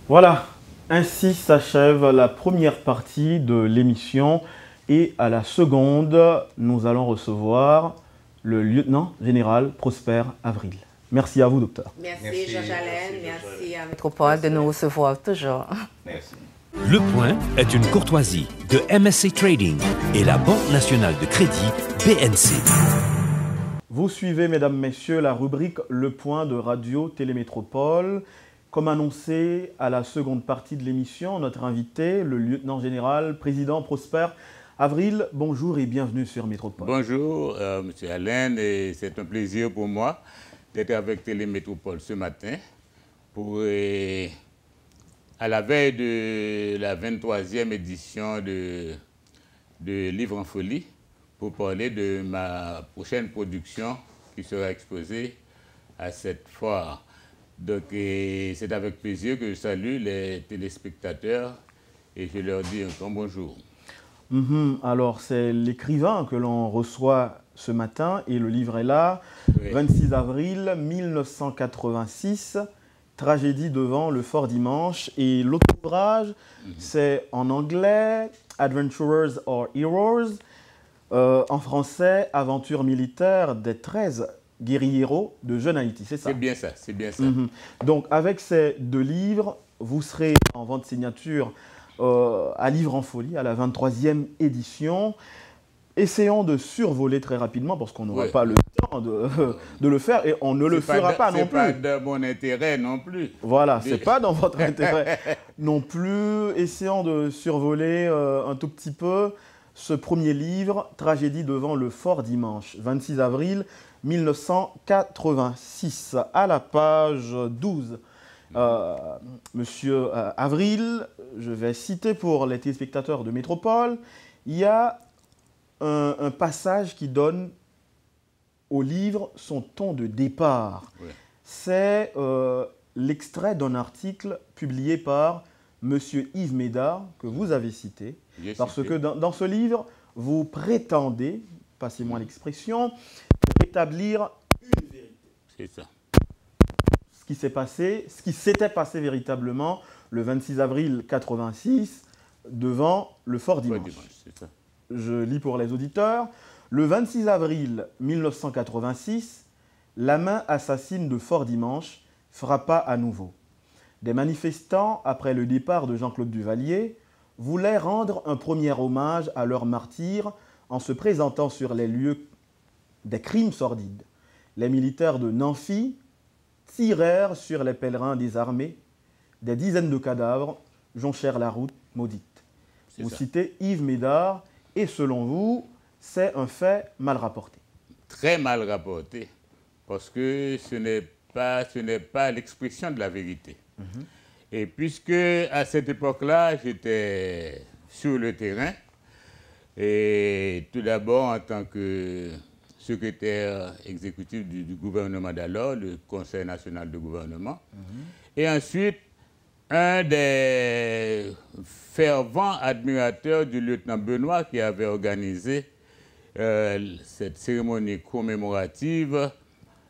Speaker 2: Voilà, ainsi s'achève la première partie de l'émission et à la seconde, nous allons recevoir le lieutenant général Prosper Avril. Merci à vous, docteur.
Speaker 3: Merci Georges-Alain, merci à Métropole de nous recevoir toujours.
Speaker 5: Merci.
Speaker 1: Le Point est une courtoisie de MSC Trading et la Banque nationale de crédit BNC.
Speaker 2: Vous suivez, mesdames, messieurs, la rubrique Le Point de Radio Télémétropole. Comme annoncé à la seconde partie de l'émission, notre invité, le lieutenant général, président Prosper Avril, bonjour et bienvenue sur Métropole.
Speaker 6: Bonjour, M. Alain, et c'est un plaisir pour moi d'être avec Télémétropole ce matin pour, à la veille de la 23e édition de Livre en folie, pour parler de ma prochaine production qui sera exposée à cette foire. Donc, c'est avec plaisir que je salue les téléspectateurs et je leur dis un grand bonjour.
Speaker 2: Alors, c'est l'écrivain que l'on reçoit ce matin et le livre est là.
Speaker 6: Oui.
Speaker 2: 26 avril 1986, Tragédie devant le Fort Dimanche. Et l'autre ouvrage, c'est en anglais, Adventurers or Heroes. En français, Aventure militaire des 13 guérilleros de Jeune Haïti. C'est ça?
Speaker 6: C'est bien ça, c'est bien ça.
Speaker 2: Donc, avec ces deux livres, vous serez en vente signature à Livre en Folie, à la 23e édition. Essayons de survoler très rapidement parce qu'on n'aura pas le temps de le faire et on ne le fera pas non plus.
Speaker 6: C'est pas de mon intérêt non plus.
Speaker 2: Voilà, c'est pas dans votre intérêt non plus. Essayons de survoler un tout petit peu ce premier livre, Tragédie devant le Fort Dimanche, 26 avril 1986, à la page 12. Monsieur Avril, je vais citer pour les téléspectateurs de Métropole, il y a un passage qui donne au livre son ton de départ.
Speaker 6: Oui.
Speaker 2: C'est l'extrait d'un article publié par Monsieur Yves Médard, que vous avez cité, parce que dans ce livre, vous prétendez, passez-moi l'expression, rétablir une vérité.
Speaker 6: C'est ça.
Speaker 2: Ce qui s'était passé véritablement le 26 avril 86 devant le Fort Dimanche.
Speaker 6: C'est ça.
Speaker 2: Je lis pour les auditeurs. Le 26 avril 1986, la main assassine de Fort Dimanche frappa à nouveau. Des manifestants, après le départ de Jean-Claude Duvalier, voulaient rendre un premier hommage à leurs martyrs en se présentant sur les lieux des crimes sordides. Les militaires de Nancy tirèrent sur les pèlerins des armées. Des dizaines de cadavres jonchèrent la route maudite. Vous citez Yves Médard et selon vous, c'est un fait mal rapporté.
Speaker 6: Très mal rapporté, parce que ce n'est pas l'expression de la vérité. Et puisque à cette époque-là, j'étais sur le terrain, et tout d'abord en tant que secrétaire exécutif du gouvernement d'alors, le Conseil national de gouvernement, et ensuite un des fervents admirateurs du lieutenant Benoît qui avait organisé cette cérémonie commémorative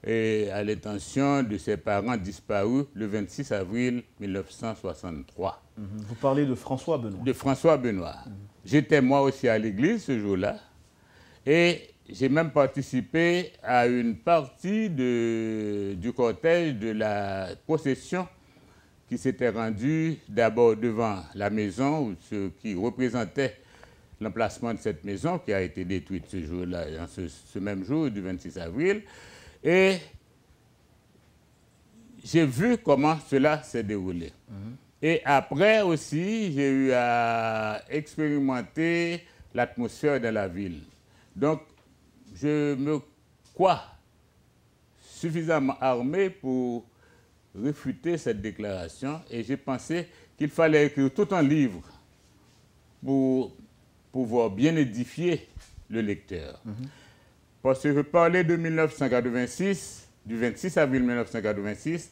Speaker 6: et à l'intention de ses parents disparus le 26 avril 1963.
Speaker 2: Vous parlez de François Benoît.
Speaker 6: De François Benoît. J'étais moi aussi à l'église ce jour-là et j'ai même participé à une partie du cortège de la procession qui s'était rendue d'abord devant la maison, ce qui représentait l'emplacement de cette maison qui a été détruite ce jour-là, ce même jour du 26 avril. Et j'ai vu comment cela s'est déroulé. Et après aussi, j'ai eu à expérimenter l'atmosphère de la ville. Donc, je me crois suffisamment armé pour réfuter cette déclaration et j'ai pensé qu'il fallait écrire tout un livre pour pouvoir bien édifier le lecteur. Parce que parler de 1986, du 26 avril 1986,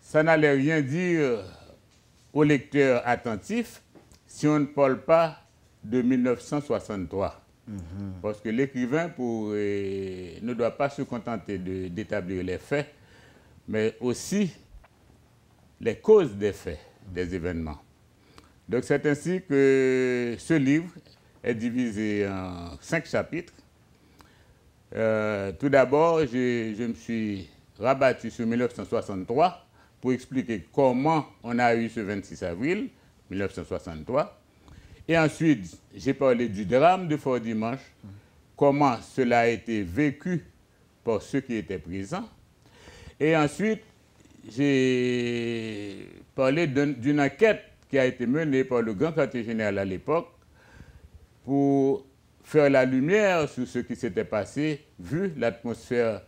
Speaker 6: ça n'allait rien dire au lecteur attentif si on ne parle pas de 1963. Parce que l'écrivain ne doit pas se contenter d'établir les faits, mais aussi les causes des faits, des événements. Donc c'est ainsi que ce livre est divisé en 5 chapitres. Tout d'abord, je me suis rabattu sur 1963 pour expliquer comment on a eu ce 26 avril 1963. Et ensuite, j'ai parlé du drame de Fort Dimanche, comment cela a été vécu par ceux qui étaient présents. Et ensuite, j'ai parlé d'une enquête qui a été menée par le grand quartier général à l'époque pour faire la lumière sur ce qui s'était passé, vu l'atmosphère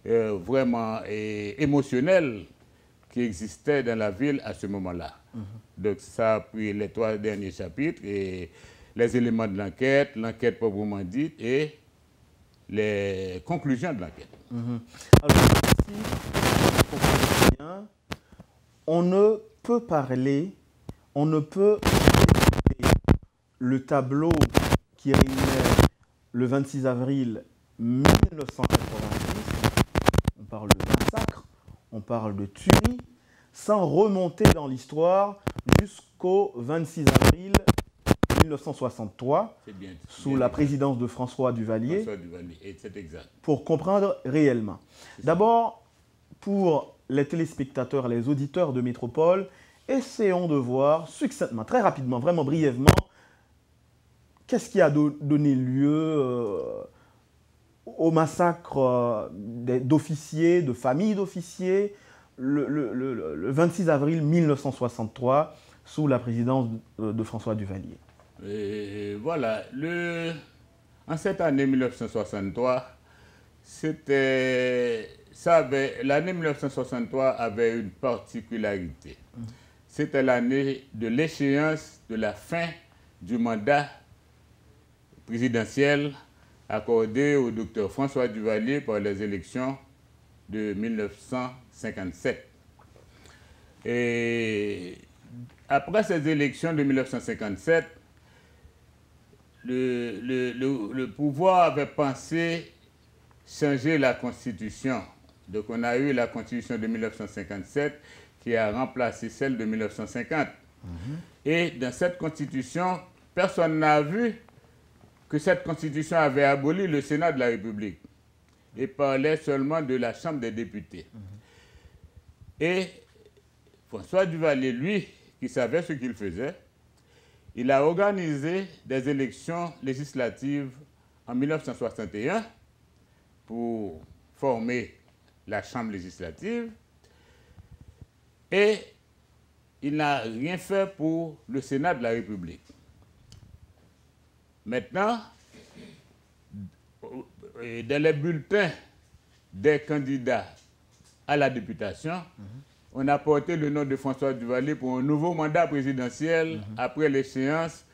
Speaker 6: vraiment émotionnelle qui existait dans la ville à ce moment-là. Donc ça a pris les 3 derniers chapitres et les éléments de l'enquête proprement dite et les conclusions de l'enquête.
Speaker 2: Alors, si vous comprenez bien, on ne peut parler, on ne peut le tableau qui réunait le 26 avril 1986, on parle de massacre, on parle de tuerie, sans remonter dans l'histoire jusqu'au 26 avril 1963, sous la présidence de François Duvalier,
Speaker 6: c'est exact.
Speaker 2: Pour comprendre réellement. D'abord, pour les téléspectateurs, les auditeurs de Métropole, essayons de voir succinctement, très rapidement, vraiment brièvement, qu'est-ce qui a donné lieu au massacre d'officiers, de familles d'officiers, le 26 avril 1963, sous la présidence de François Duvalier.
Speaker 6: Et voilà, en cette année 1963, l'année 1963 avait une particularité. C'était l'année de l'échéance de la fin du mandat présidentiel accordé au docteur François Duvalier par les élections de 1957. Et après ces élections de 1957, le pouvoir avait pensé changer la Constitution. Donc on a eu la Constitution de 1957 qui a remplacé celle de 1950. Et dans cette Constitution, personne n'a vu que cette Constitution avait aboli le Sénat de la République et parlait seulement de la Chambre des députés. Et François Duvalier, lui, qui savait ce qu'il faisait, il a organisé des élections législatives en 1961 pour former la Chambre législative et il n'a rien fait pour le Sénat de la République. Maintenant, dans les bulletins des candidats à la députation, on a porté le nom de François Duvalier pour un nouveau mandat présidentiel après l'échéance,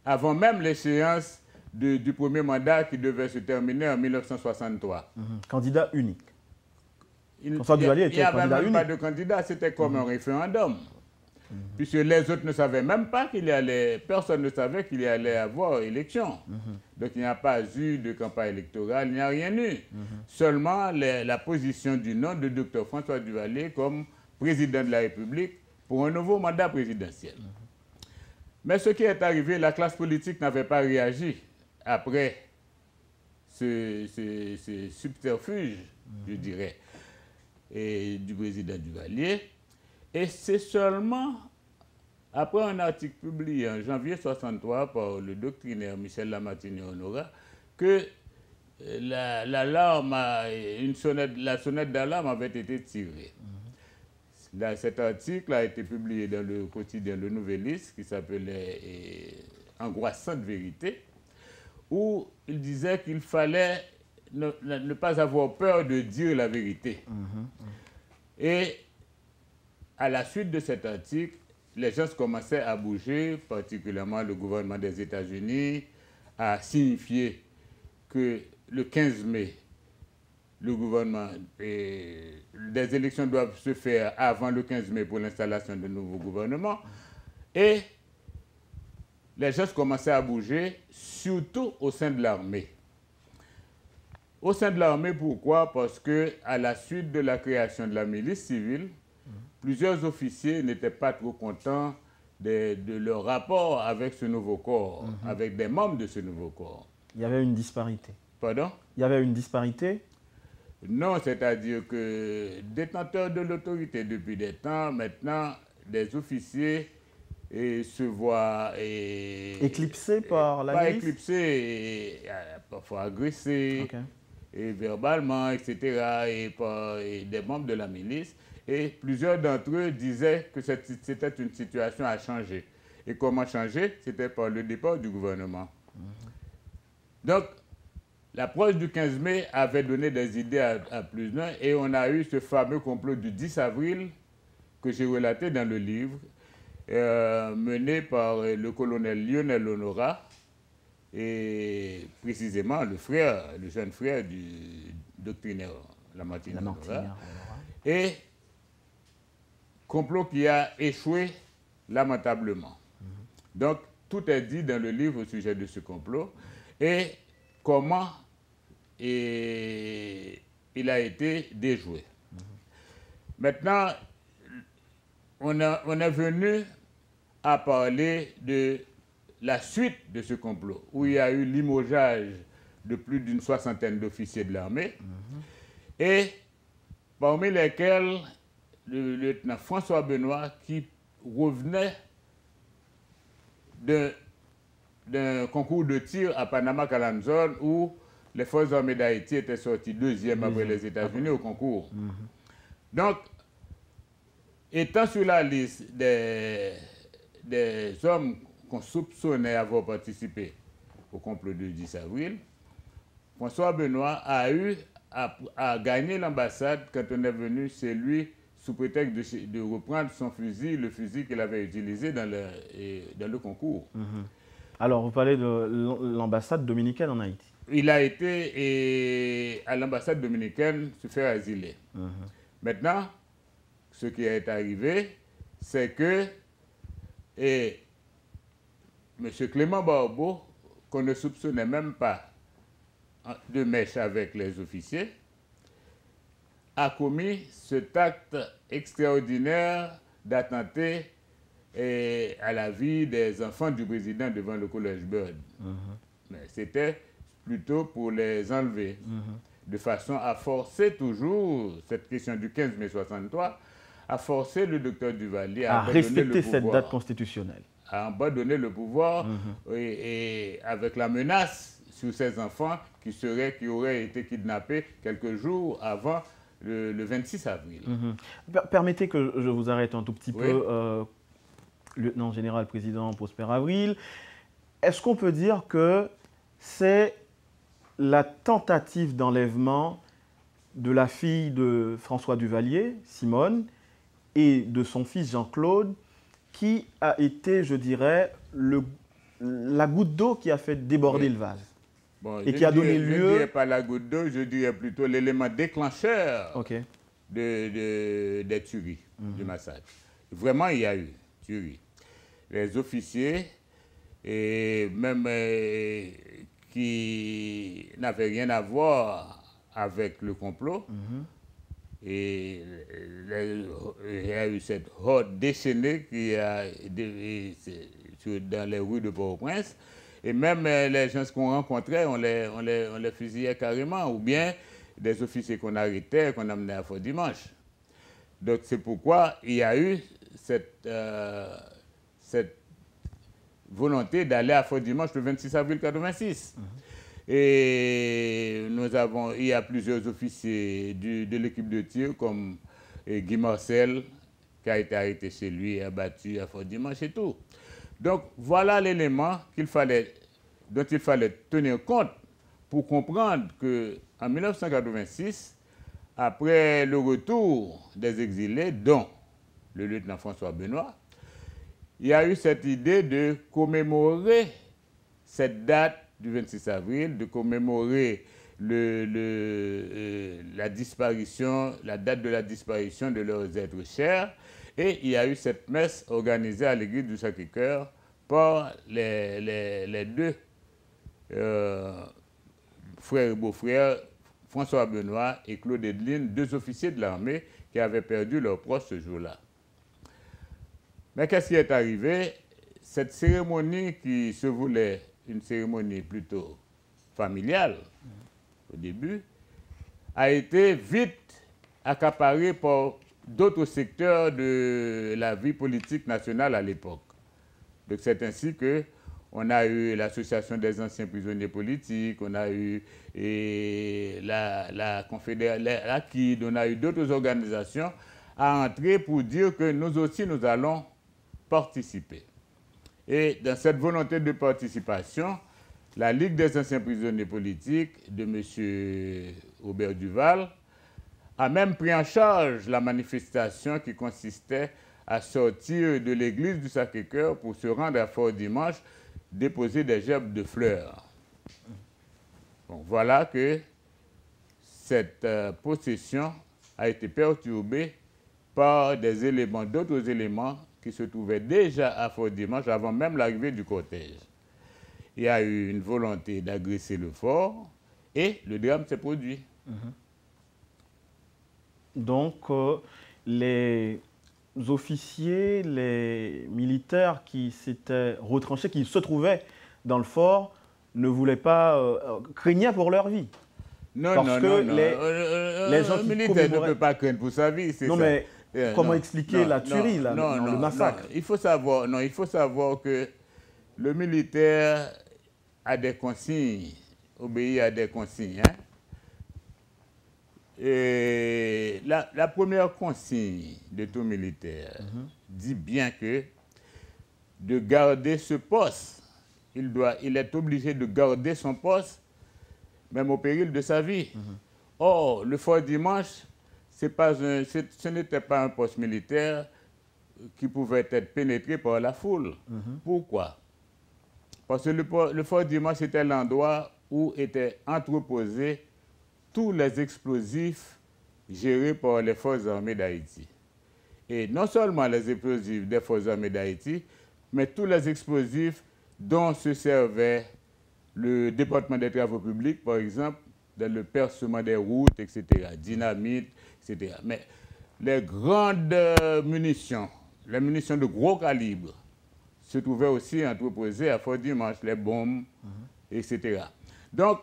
Speaker 6: avant même l'échéance du premier mandat qui devait se terminer en 1963.
Speaker 2: Candidat unique. François Duvalier était candidat unique.
Speaker 6: Il n'y avait même pas de candidat, c'était comme un référendum. Puisque les autres ne savaient même pas personne ne savait qu'il y allait avoir élection. Donc il n'y a pas eu de campagne électorale, il n'y a rien eu. Seulement la position du nom de Dr François Duvalier comme président de la République pour un nouveau mandat présidentiel. Mais ce qui est arrivé, la classe politique n'avait pas réagi après ce subterfuge, je dirais, du président Duvalier. Et c'est seulement après un article publié en janvier 1963 par le doctrinaire Michel Lamartine-Honorat que la sonnette d'alarme avait été tirée. Cet article a été publié dans le quotidien Le Nouvelliste qui s'appelait Angoissante vérité, où il disait qu'il fallait ne pas avoir peur de dire la vérité. Et à la suite de cet article, les gens commençaient à bouger, particulièrement le gouvernement des États-Unis a signifié que le 15 mai, le gouvernement, des élections doivent se faire avant le 15 mai pour l'installation de nouveaux gouvernements. Et les gens commençaient à bouger, surtout au sein de l'armée. Au sein de l'armée, pourquoi? Parce qu'à la suite de la création de la milice civile, plusieurs officiers n'étaient pas trop contents de leur rapport avec ce nouveau corps, avec des membres de ce nouveau corps.
Speaker 2: Il y avait une disparité.
Speaker 6: Pardon?
Speaker 2: Il y avait une disparité?
Speaker 6: Non, c'est-à-dire que détenteurs de l'autorité depuis des temps, maintenant, des officiers se voient...
Speaker 2: éclipsés par la milice?
Speaker 6: Pas éclipsés, parfois agressés, et verbalement, etc., et des membres de la milice. Et plusieurs d'entre eux disaient que c'était une situation à changer. Et comment changer? C'était par le départ du gouvernement. Donc, l'approche du 15 mai avait donné des idées à plus d'un et on a eu ce fameux complot du 10 avril que j'ai relaté dans le livre, mené par le colonel Lionel Honorat, et précisément le jeune frère du doctrinaire Lamartine Honorat, et complot qui a échoué lamentablement. Donc, tout est dit dans le livre au sujet de ce complot et comment il a été déjoué. Maintenant, on est venu à parler de la suite de ce complot, où il y a eu limogeage de plus d'une soixantaine d'officiers de l'armée, et parmi lesquels le lieutenant François Benoît, qui revenait d'un concours de tir à Panama-Calanzone, où les forces armées d'Haïti étaient sorties deuxième après les États-Unis au concours. Donc, étant sur la liste des hommes qu'on soupçonnait avoir participé au complot du 10 avril, François Benoît a gagné l'ambassade quand on est venu chez lui sous prétexte de reprendre son fusil, le fusil qu'il avait utilisé dans le concours.
Speaker 2: Alors, vous parlez de l'ambassade dominicaine en Haïti.
Speaker 6: Il a été à l'ambassade dominicaine se faire asiler. Maintenant, ce qui est arrivé, c'est que M. Clément Barbeau, qu'on ne soupçonnait même pas de mèche avec les officiers, a commis cet acte extraordinaire d'attenter à la vie des enfants du président devant le collège Byrd. Mais c'était plutôt pour les enlever, de façon à forcer toujours, cette question du 15 mai 63, à forcer le docteur Duvalier à
Speaker 2: respecter cette date constitutionnelle.
Speaker 6: À abandonner le pouvoir et avec la menace sur ces enfants qui auraient été kidnappés quelques jours avant le 26 avril.
Speaker 2: Permettez que je vous arrête un tout petit peu, lieutenant général président Prosper Avril. Est-ce qu'on peut dire que c'est la tentative d'enlèvement de la fille de François Duvalier, Simone, et de son fils Jean-Claude, qui a été, je dirais, la goutte d'eau qui a fait déborder le vase?
Speaker 6: Bon,
Speaker 2: et qui a donné lieu...
Speaker 6: Je ne dirais pas la goutte d'eau, je dirais plutôt l'élément déclencheur des tueries, du massacre. Vraiment, il y a eu tueries. Les officiers, et même qui n'avaient rien à voir avec le complot, et il y a eu cette horde déchaînée qui dans les rues de Port-au-Prince. Et même les gens qu'on rencontrait, on les fusillait carrément, ou bien des officiers qu'on arrêtait, qu'on amenait à Fort Dimanche. Donc c'est pourquoi il y a eu cette volonté d'aller à Fort Dimanche le 26 avril 1986. Et il y a plusieurs officiers de l'équipe de tir, comme Guy Marcel, qui a été arrêté chez lui et abattu à Fort Dimanche et tout. Donc voilà l'élément dont il fallait tenir compte pour comprendre qu'en 1986, après le retour des exilés, dont le lieutenant François Benoît, il y a eu cette idée de commémorer cette date du 26 avril, de commémorer la date de la disparition de leurs êtres chers. Et il y a eu cette messe organisée à l'église du Sacré-Cœur par les deux frères et beaux-frères, François Benoît et Claude Edline, deux officiers de l'armée qui avaient perdu leurs proches ce jour-là. Mais qu'est-ce qui est arrivé? Cette cérémonie qui se voulait une cérémonie plutôt familiale au début, a été vite accaparée par d'autres secteurs de la vie politique nationale à l'époque. Donc c'est ainsi qu'on a eu l'Association des anciens prisonniers politiques, on a eu la Confédération, on a eu d'autres organisations à entrer pour dire que nous aussi nous allons participer. Et dans cette volonté de participation, la Ligue des anciens prisonniers politiques de M. Robert Duval a même pris en charge la manifestation qui consistait à sortir de l'église du Sacré-Cœur pour se rendre à Fort Dimanche déposer des gerbes de fleurs. Donc voilà que cette possession a été perturbée par des éléments, d'autres éléments qui se trouvaient déjà à Fort Dimanche avant même l'arrivée du cortège. Il y a eu une volonté d'agresser le fort et le drame s'est produit.
Speaker 2: Donc, les officiers, les militaires qui s'étaient retranchés, qui se trouvaient dans le fort, ne voulaient pas, craignaient pour leur vie.
Speaker 6: Non,
Speaker 2: Parce
Speaker 6: non,
Speaker 2: que
Speaker 6: non,
Speaker 2: les gens
Speaker 6: un
Speaker 2: qui
Speaker 6: militaire ne peut pas craindre pour sa vie, c'est ça.
Speaker 2: Non, mais comment
Speaker 6: non,
Speaker 2: expliquer la tuerie, le massacre?
Speaker 6: Il faut savoir que le militaire a des consignes, obéit à des consignes. Hein? Et la première consigne de tout militaire dit bien que de garder ce poste, il est obligé de garder son poste, même au péril de sa vie. Or, le Fort Dimanche, ce n'était pas un poste militaire qui pouvait être pénétré par la foule. Pourquoi? Parce que le Fort Dimanche était l'endroit où étaient entreposés tous les explosifs gérés par les forces armées d'Haïti. Et non seulement les explosifs des forces armées d'Haïti, mais tous les explosifs dont se servait le département des travaux publics, par exemple, dans le percement des routes, etc., dynamite, etc. Mais les grandes munitions, les munitions de gros calibre, se trouvaient aussi entreposées à Fort Dimanche, les bombes, etc. Donc,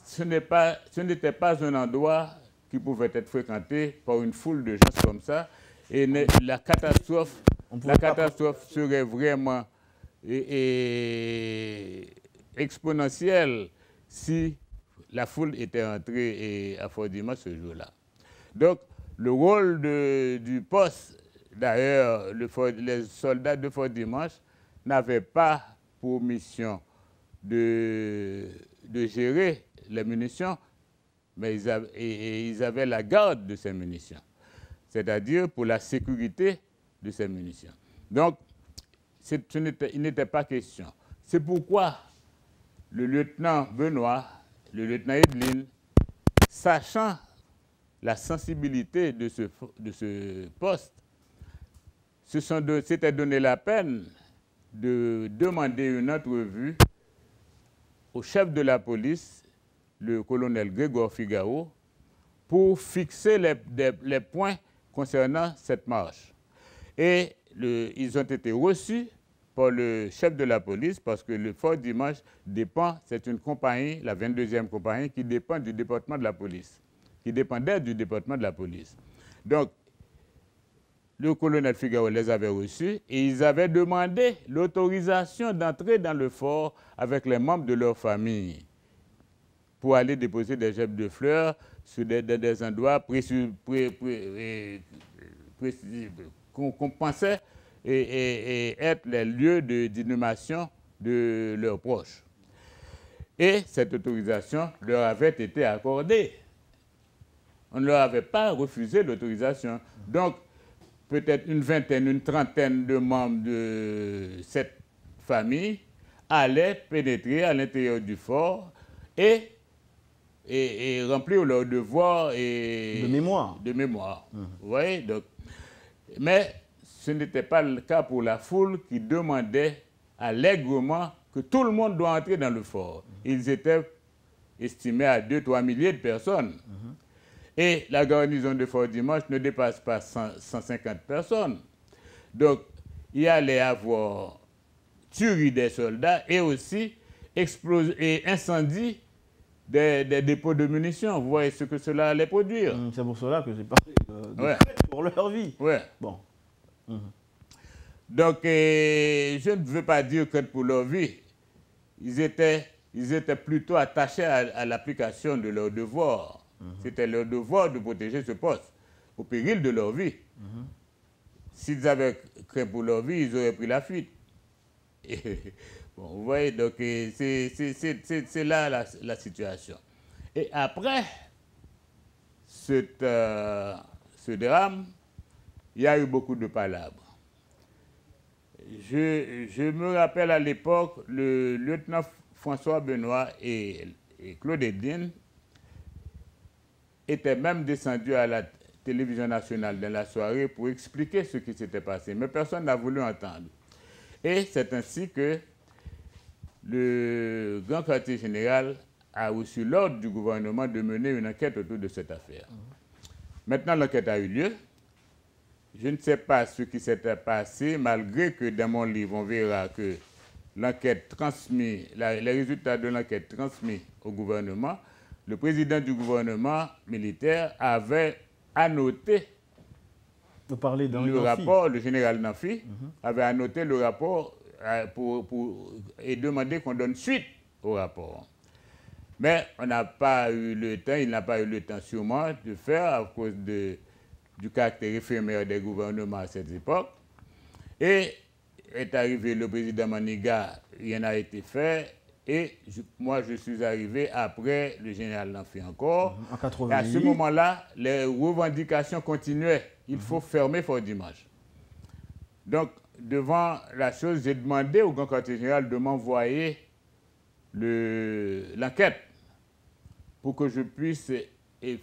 Speaker 6: ce n'était pas un endroit qui pouvait être fréquenté par une foule de gens comme ça. Et la catastrophe serait vraiment exponentielle si la foule était entrée à Fort Dimanche ce jour-là. Donc, le rôle du poste, d'ailleurs, les soldats de Fort Dimanche n'avaient pas pour mission de gérer les munitions, mais ils avaient la garde de ces munitions, c'est-à-dire pour la sécurité de ces munitions. Donc, il n'était pas question. C'est pourquoi le lieutenant Benoît, le lieutenant Edline, sachant la sensibilité de ce poste, s'était donné la peine de demander une entrevue au chef de la police, le colonel Grégoire Figaro, pour fixer les points concernant cette marche. Et ils ont été reçus par le chef de la police parce que le Fort Dimanche c'est une compagnie, la 22e compagnie, qui dépend du département de la police, qui dépendait du département de la police. Donc, le colonel Figaro les avait reçus et ils avaient demandé l'autorisation d'entrer dans le fort avec les membres de leur famille pour aller déposer des gerbes de fleurs sur des endroits qu'on pensait être les lieux d'inhumation de leurs proches. Et cette autorisation leur avait été accordée. On ne leur avait pas refusé l'autorisation. Donc, peut-être une vingtaine, une trentaine de membres de cette famille allaient pénétrer à l'intérieur du fort et remplir leur devoir de mémoire. Vous voyez, donc, mais ce n'était pas le cas pour la foule qui demandait allègrement que tout le monde doit entrer dans le fort. Ils étaient estimés à 2-3 milliers de personnes. Et la garnison de Fort Dimanche ne dépasse pas 150 personnes. Donc, il y allait avoir tuerie des soldats et aussi incendie des dépôts de munitions. Vous voyez ce que cela allait produire.
Speaker 2: C'est pour cela que j'ai parlé de traite pour leur vie.
Speaker 6: Ouais.
Speaker 2: Bon.
Speaker 6: Donc, je ne veux pas dire traite pour leur vie. Ils étaient plutôt attachés à l'application de leur devoir. C'était leur devoir de protéger ce poste, au péril de leur vie. S'ils avaient craint pour leur vie, ils auraient pris la fuite. Bon, vous voyez, donc c'est là la situation. Et après ce drame, il y a eu beaucoup de palabres. je me rappelle à l'époque, le lieutenant François Benoît et Claude Edine étaient même descendus à la télévision nationale dans la soirée pour expliquer ce qui s'était passé. Mais personne n'a voulu entendre. Et c'est ainsi que le grand quartier général a reçu l'ordre du gouvernement de mener une enquête autour de cette affaire. Maintenant, l'enquête a eu lieu. Je ne sais pas ce qui s'était passé, malgré que dans mon livre, on verra que l'enquête transmise, les résultats de l'enquête transmis au gouvernement, le président du gouvernement militaire avait annoté le rapport, le général Nafi avait annoté le rapport et demandé qu'on donne suite au rapport. Mais on n'a pas eu le temps, il n'a pas eu le temps sûrement de faire à cause du caractère éphémère des gouvernements à cette époque. Et est arrivé le président Maniga, rien n'a été fait. Et moi, je suis arrivé après le général Nafi encore.
Speaker 2: En 88.
Speaker 6: Et à ce moment-là, les revendications continuaient. Il faut fermer Fort Dimanche. Donc, devant la chose, j'ai demandé au grand quartier général de m'envoyer l'enquête pour que je puisse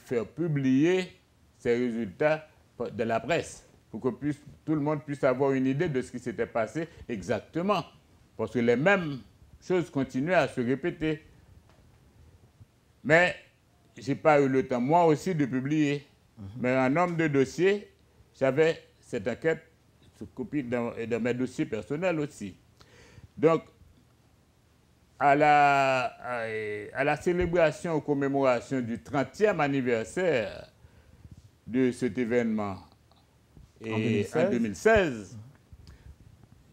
Speaker 6: faire publier ces résultats de la presse, pour que tout le monde puisse avoir une idée de ce qui s'était passé exactement. Parce que les mêmes choses continuaient à se répéter. Mais je n'ai pas eu le temps, moi aussi, de publier. Mais en homme de dossier, j'avais cette enquête sous copie dans mes dossiers personnels aussi. Donc, à la célébration aux commémorations du 30e anniversaire de cet événement en 2016,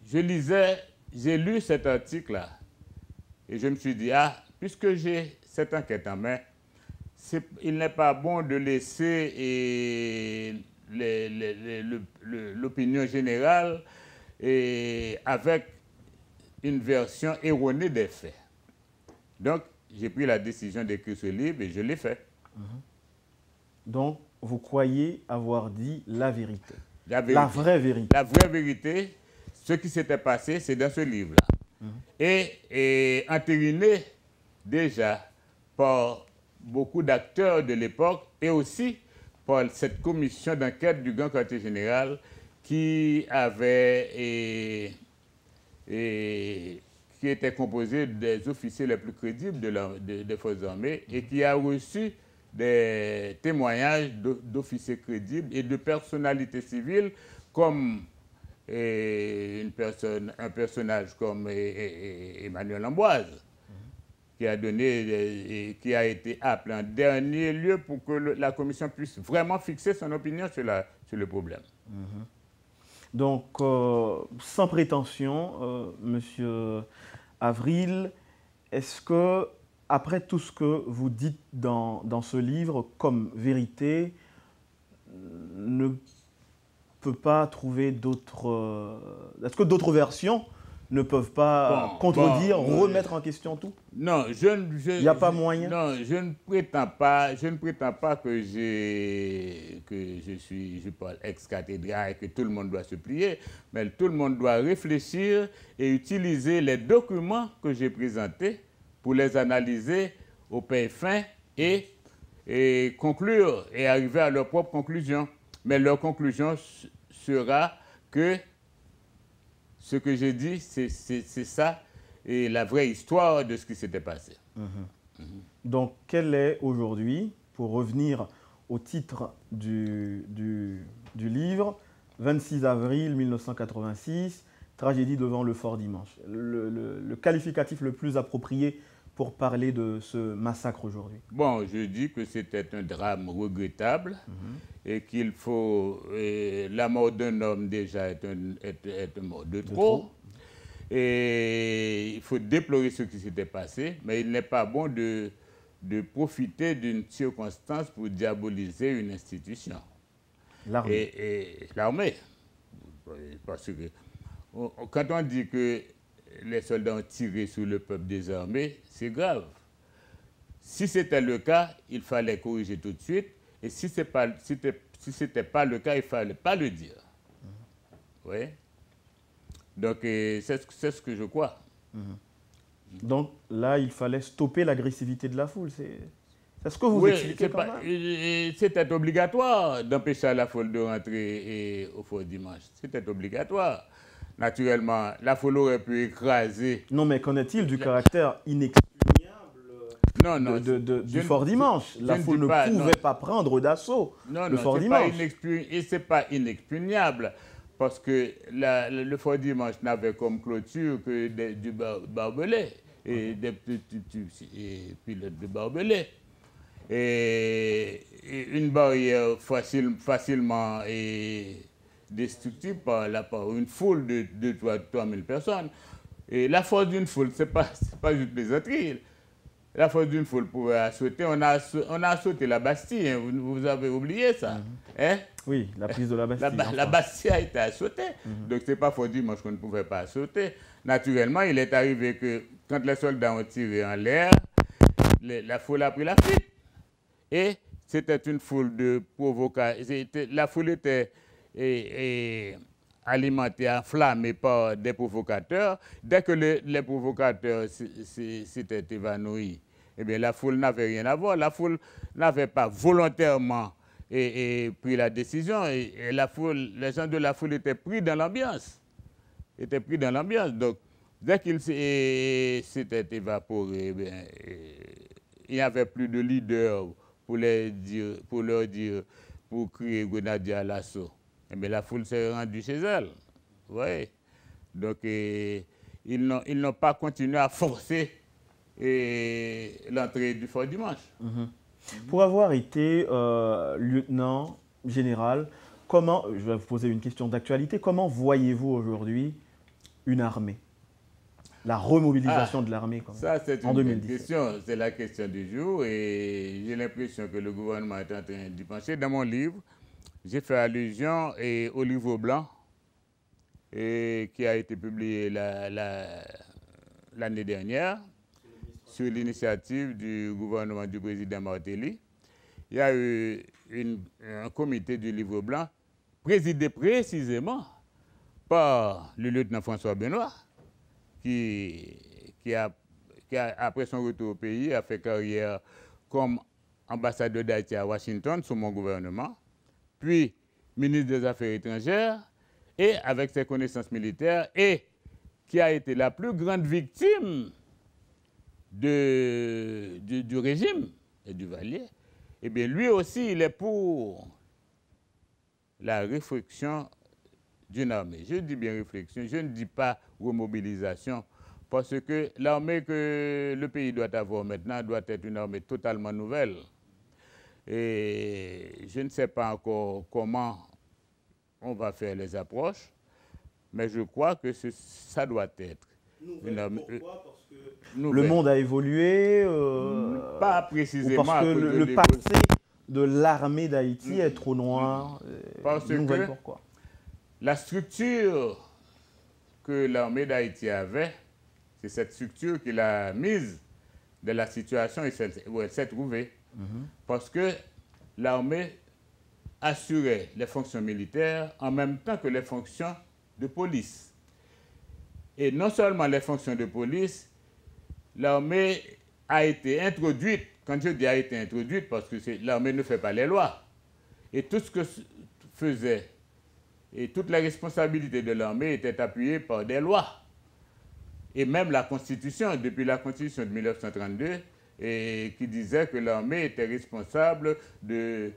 Speaker 6: j'ai lu cet article-là et je me suis dit, puisque j'ai cette enquête en main, il n'est pas bon de laisser l'opinion générale avec une version erronée des faits. Donc, j'ai pris la décision d'écrire ce livre et je l'ai fait.
Speaker 2: Donc, vous croyez avoir dit la vérité.
Speaker 6: La
Speaker 2: vraie vérité.
Speaker 6: La vraie vérité, ce qui s'était passé, c'est dans ce livre-là. Et entériné déjà par beaucoup d'acteurs de l'époque et aussi par cette commission d'enquête du grand quartier général qui avait qui était composée des officiers les plus crédibles des forces armées et qui a reçu des témoignages d'officiers crédibles et de personnalités civiles comme un personnage comme Emmanuel Ambroise, qui a été appelé en dernier lieu pour que la commission puisse vraiment fixer son opinion sur le problème.
Speaker 2: Donc, sans prétention, Monsieur Avril, est-ce que, après tout ce que vous dites dans ce livre comme vérité, ne peut pas trouver d'autres... Est-ce que d'autres versions ne peuvent pas contredire, remettre en question tout?
Speaker 6: Non, il
Speaker 2: n'y a pas moyen?
Speaker 6: Non, je ne prétends pas que je parle ex-cathédrale et que tout le monde doit se plier, mais tout le monde doit réfléchir et utiliser les documents que j'ai présentés pour les analyser au pain fin et conclure et arriver à leur propre conclusion. Mais leur conclusion sera que ce que j'ai dit, c'est ça, et la vraie histoire de ce qui s'était passé.
Speaker 2: Donc, quel est aujourd'hui, pour revenir au titre du livre, 26 avril 1986, tragédie devant le Fort Dimanche, le qualificatif le plus approprié pour parler de ce massacre aujourd'hui?
Speaker 6: Bon, je dis que c'était un drame regrettable et qu'il faut... la mort d'un homme déjà est un mort de trop. Et il faut déplorer ce qui s'était passé, mais il n'est pas bon de profiter d'une circonstance pour diaboliser une institution.
Speaker 2: L'armée.
Speaker 6: Et l'armée. Parce que quand on dit que les soldats ont tiré sur le peuple désarmé, c'est grave. Si c'était le cas, il fallait corriger tout de suite. Et si ce n'était pas le cas, il ne fallait pas le dire. Oui. Donc, c'est ce que je crois.
Speaker 2: Donc là, il fallait stopper l'agressivité de la foule. C'est ce que vous expliquez quand même.
Speaker 6: C'était obligatoire d'empêcher la foule de rentrer au fort dimanche. C'était obligatoire. Naturellement, la foule aurait pu écraser.
Speaker 2: Non, mais qu'en est-il du caractère inexpugnable du fort dimanche? La foule ne pouvait pas prendre d'assaut le fort dimanche.
Speaker 6: Et ce n'est pas inexpugnable. Parce que le fort dimanche n'avait comme clôture que du barbelé et des petits pilotes de barbelé. Et une barrière facilement destructible par une foule de 3 000 personnes. Et la force d'une foule, ce n'est pas une plaisanterie. La force d'une foule pouvait sauter. On a sauté la Bastille, hein. Vous avez oublié ça. Hein?
Speaker 2: Oui, la prise de la Bastille.
Speaker 6: La Bastille a été assautée. Donc, ce n'est pas fort dimanche qu'on ne pouvait pas sauter. Naturellement, il est arrivé que quand les soldats ont tiré en l'air, la foule a pris la fuite. Et c'était une foule de provocateurs. La foule était alimentée, enflammée par des provocateurs. Dès que les provocateurs s'étaient évanouis, eh bien, la foule n'avait rien à voir. La foule n'avait pas volontairement pris la décision. Et les gens de la foule étaient pris dans l'ambiance. Donc, dès qu'ils s'étaient évaporés, eh bien, il n'y avait plus de leader pour leur dire, pour crier grenadier à l'assaut. Mais la foule s'est rendue chez elle. Vous voyez? Donc, ils n'ont pas continué à forcer l'entrée du fort dimanche.
Speaker 2: Pour avoir été lieutenant général, je vais vous poser une question d'actualité, comment voyez-vous aujourd'hui une armée? La remobilisation de l'armée en 2017.
Speaker 6: C'est la question du jour et j'ai l'impression que le gouvernement est en train d'y pencher. Dans mon livre, j'ai fait allusion au livre blanc qui a été publié l'année dernière sur l'initiative du gouvernement du président Martelly. Il y a eu un comité du livre blanc présidé précisément par le lieutenant François Benoît, qui après son retour au pays, a fait carrière comme ambassadeur d'Haïti à Washington sous mon gouvernement, puis ministre des Affaires étrangères, et avec ses connaissances militaires, et qui a été la plus grande victime du régime et du Valier. Eh bien, lui aussi, il est pour la réflexion d'une armée. Je dis bien réflexion, je ne dis pas remobilisation, parce que l'armée que le pays doit avoir maintenant doit être une armée totalement nouvelle. Et je ne sais pas encore comment on va faire les approches, mais je crois que ça doit être une armée.
Speaker 2: Pourquoi? Parce que le monde a évolué
Speaker 6: pas précisément.
Speaker 2: Ou parce que le passé de l'armée d'Haïti est trop noir.
Speaker 6: Parce que
Speaker 2: pourquoi?
Speaker 6: La structure que l'armée d'Haïti avait, c'est cette structure qu'il a mise de la situation où elle s'est trouvée. Parce que l'armée assurait les fonctions militaires en même temps que les fonctions de police. Et non seulement les fonctions de police, l'armée a été introduite, quand je dis a été introduite, parce que l'armée ne fait pas les lois. Et tout ce que faisait et toute la responsabilité de l'armée était appuyée par des lois. Et même la Constitution, depuis la Constitution de 1932, qui disait que l'armée était responsable des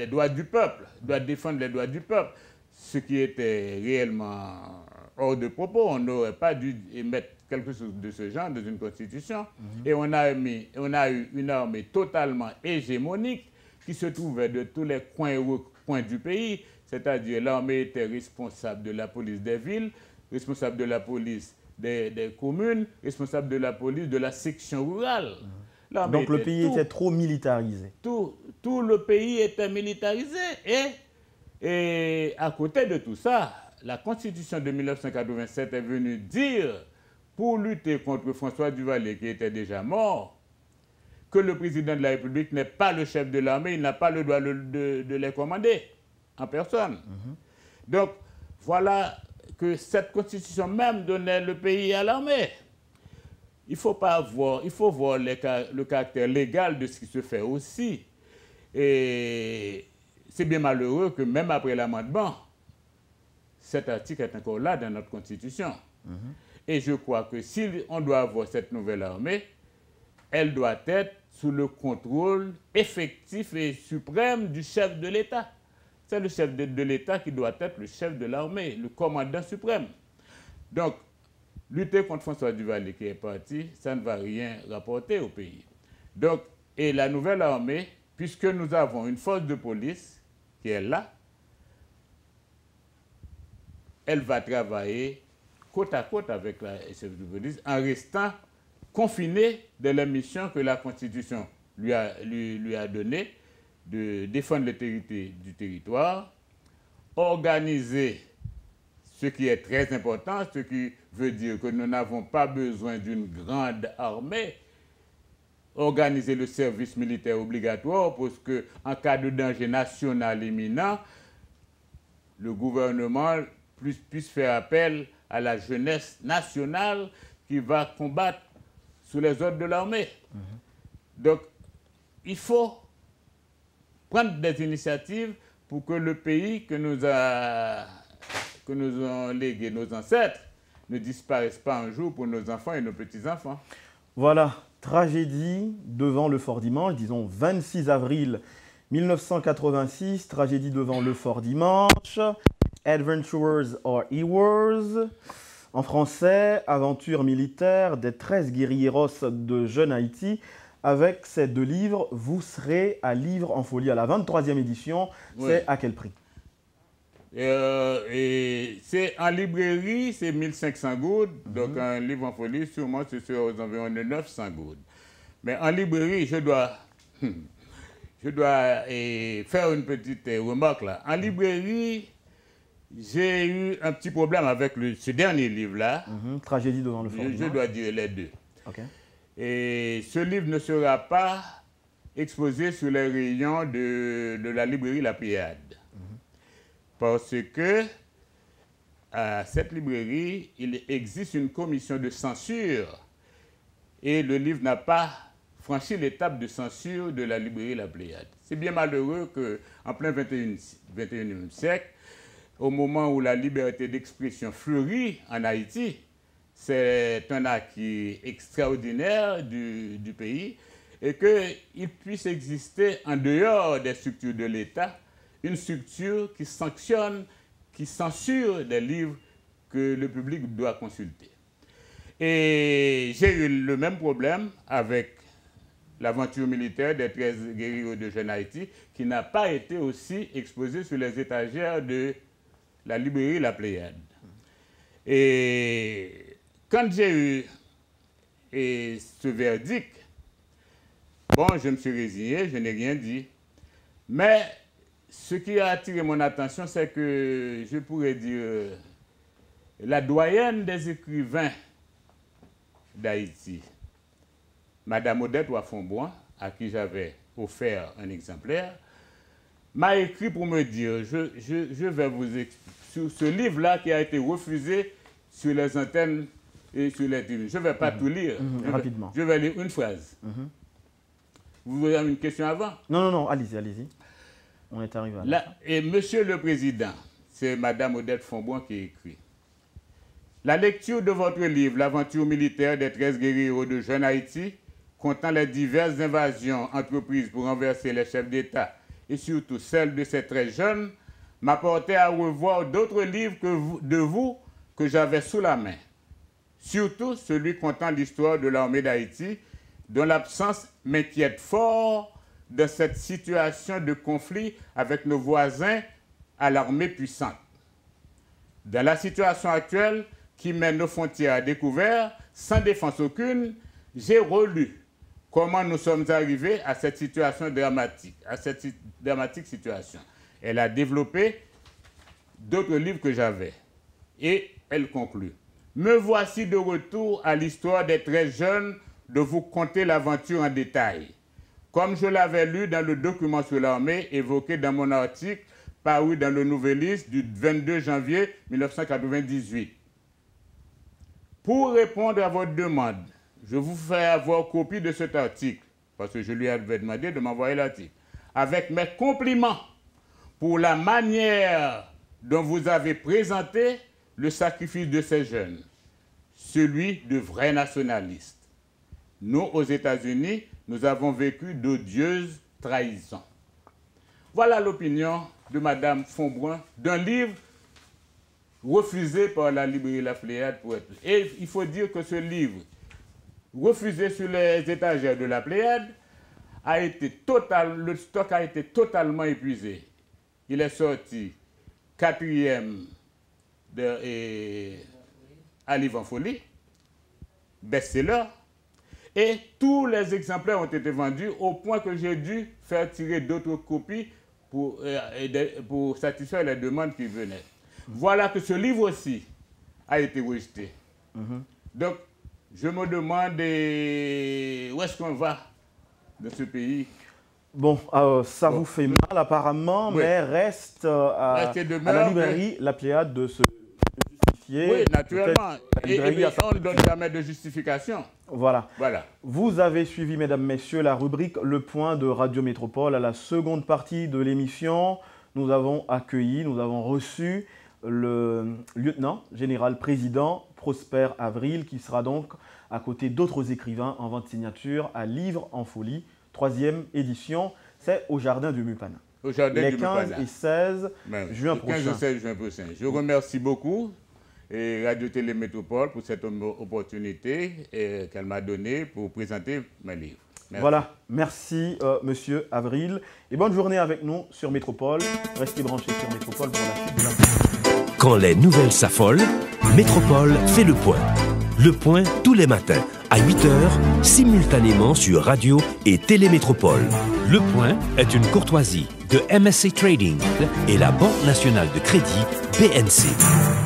Speaker 6: droits du peuple, doit défendre les droits du peuple, ce qui était réellement hors de propos. On n'aurait pas dû émettre quelque chose de ce genre dans une constitution. Et on a eu une armée totalement hégémonique qui se trouvait de tous les coins et recoins du pays, c'est-à-dire l'armée était responsable de la police des villes, responsable de la police des communes, responsable de la police de la section rurale.
Speaker 2: Donc le pays était trop militarisé.
Speaker 6: Tout le pays était militarisé. Et à côté de tout ça, la Constitution de 1987 est venue dire, pour lutter contre François Duvalier, qui était déjà mort, que le président de la République n'est pas le chef de l'armée, il n'a pas le droit de les commander. en personne. Donc, voilà que cette constitution même donnait le pays à l'armée. Il faut voir le caractère légal de ce qui se fait aussi. Et c'est bien malheureux que même après l'amendement, cet article est encore là dans notre constitution. Et je crois que si on doit avoir cette nouvelle armée, elle doit être sous le contrôle effectif et suprême du chef de l'État. C'est le chef de l'État qui doit être le chef de l'armée, le commandant suprême. Donc, lutter contre François Duvalier qui est parti, ça ne va rien rapporter au pays. Donc, et la nouvelle armée, puisque nous avons une force de police qui est là, elle va travailler côte à côte avec la chef de police en restant confinée de la mission que la Constitution lui a donnée de défendre l'intégrité du territoire, organiser ce qui est très important, ce qui veut dire que nous n'avons pas besoin d'une grande armée, organiser le service militaire obligatoire pour qu'en cas de danger national imminent, le gouvernement puisse faire appel à la jeunesse nationale qui va combattre sous les ordres de l'armée. Donc, il faut prendre des initiatives pour que le pays que nous ont légué nos ancêtres ne disparaisse pas un jour pour nos enfants et nos petits-enfants.
Speaker 2: Voilà, tragédie devant le Fort Dimanche, disons 26 avril 1986, tragédie devant le Fort Dimanche, Adventurers or Heroes, en français, aventure militaire des 13 guérilleros de Jeune Haïti, avec ces 2 livres, vous serez à Livre en Folie à la 23e édition. Oui. C'est à quel prix?
Speaker 6: Et c'est en librairie, c'est 1500 goudes. Donc un livre en folie, sûrement, c'est aux environs de 900 goudes. Mais en librairie, je dois faire une petite remarque là. En librairie, j'ai eu un petit problème avec ce dernier livre-là.
Speaker 2: Tragédie devant le Fort Dimanche.
Speaker 6: Je dois dire les deux.
Speaker 2: Okay.
Speaker 6: Et ce livre ne sera pas exposé sur les rayons de la librairie La Pléiade. Parce que à cette librairie, il existe une commission de censure et le livre n'a pas franchi l'étape de censure de la librairie La Pléiade. C'est bien malheureux qu'en plein 21e siècle, au moment où la liberté d'expression fleurit en Haïti, c'est un acquis extraordinaire du pays, et qu'il puisse exister en dehors des structures de l'État une structure qui sanctionne, qui censure des livres que le public doit consulter. Et j'ai eu le même problème avec l'aventure militaire des 13 guérilleros de Jeune Haïti, qui n'a pas été aussi exposée sur les étagères de la librairie La Pléiade. Et quand j'ai eu ce verdict, bon, je me suis résigné, je n'ai rien dit. Mais ce qui a attiré mon attention, c'est que, je pourrais dire, la doyenne des écrivains d'Haïti, Madame Odette Wafomboin, à qui j'avais offert un exemplaire, m'a écrit pour me dire, je vais vous expliquer, sur ce livre-là qui a été refusé sur les antennes et sur les tribunes. Je ne vais pas tout lire.
Speaker 2: Rapidement.
Speaker 6: Je vais lire une phrase. Vous avez une question avant?
Speaker 2: Non, allez-y, allez-y. On est arrivé à là.
Speaker 6: Et Monsieur le Président, c'est Madame Odette Fonboin qui écrit. La lecture de votre livre, L'aventure militaire des 13 guérilleros de Jeune Haïti, comptant les diverses invasions entreprises pour renverser les chefs d'État et surtout celles de ces très jeunes, m'a porté à revoir d'autres livres de vous que j'avais sous la main. Surtout celui comptant l'histoire de l'armée d'Haïti, dont l'absence m'inquiète fort dans cette situation de conflit avec nos voisins à l'armée puissante. Dans la situation actuelle qui met nos frontières à découvert, sans défense aucune, j'ai relu comment nous sommes arrivés à cette situation dramatique, situation. Elle a développé d'autres livres que j'avais. Et elle conclut. Me voici de retour à l'histoire des 13 jeunes de vous conter l'aventure en détail. Comme je l'avais lu dans le document sur l'armée évoqué dans mon article paru dans le Nouvelliste du 22 janvier 1998. Pour répondre à votre demande, je vous fais avoir copie de cet article, parce que je lui avais demandé de m'envoyer l'article, avec mes compliments pour la manière dont vous avez présenté le sacrifice de ces jeunes, celui de vrais nationalistes. Nous, aux États-Unis, nous avons vécu d'odieuses trahisons. Voilà l'opinion de Mme Fonbrun d'un livre refusé par la librairie La Pléiade. Et il faut dire que ce livre, refusé sur les étagères de La Pléiade, le stock a été totalement épuisé. Il est sorti 4e à Livre en Folie, best-seller, et tous les exemplaires ont été vendus au point que j'ai dû faire tirer d'autres copies pour satisfaire les demandes qui venaient. Voilà que ce livre aussi a été rejeté. Donc, je me demande où est-ce qu'on va de ce pays.
Speaker 2: Bon, ça vous fait mal apparemment, oui. Mais reste à la librairie La Pléiade de se justifier.
Speaker 6: Oui, naturellement. Et on ne donne jamais de justification.
Speaker 2: Voilà.
Speaker 6: Voilà.
Speaker 2: Vous avez suivi, mesdames, messieurs, la rubrique Le Point de Radio Métropole. À la seconde partie de l'émission, nous avons reçu le lieutenant général président Prosper Avril, qui sera donc à côté d'autres écrivains en vente signature à Livre en Folie, 3e édition. C'est au Jardin du Mupana.
Speaker 6: Au Jardin
Speaker 2: les
Speaker 6: du
Speaker 2: 15
Speaker 6: Mupana.
Speaker 2: Et 16 juin prochain.
Speaker 6: 15 et 16 juin prochain. Je remercie beaucoup et Radio-Télé Métropole pour cette opportunité qu'elle m'a donnée pour présenter mes livres. Merci.
Speaker 2: Voilà, merci Monsieur Avril. Et bonne journée avec nous sur Métropole. Restez branchés sur Métropole pour la suite de la...
Speaker 1: Quand les nouvelles s'affolent, Métropole fait le point. Le point tous les matins à 8h, simultanément sur Radio et Télé Métropole. Le point est une courtoisie de MSC Trading et la Banque nationale de crédit BNC.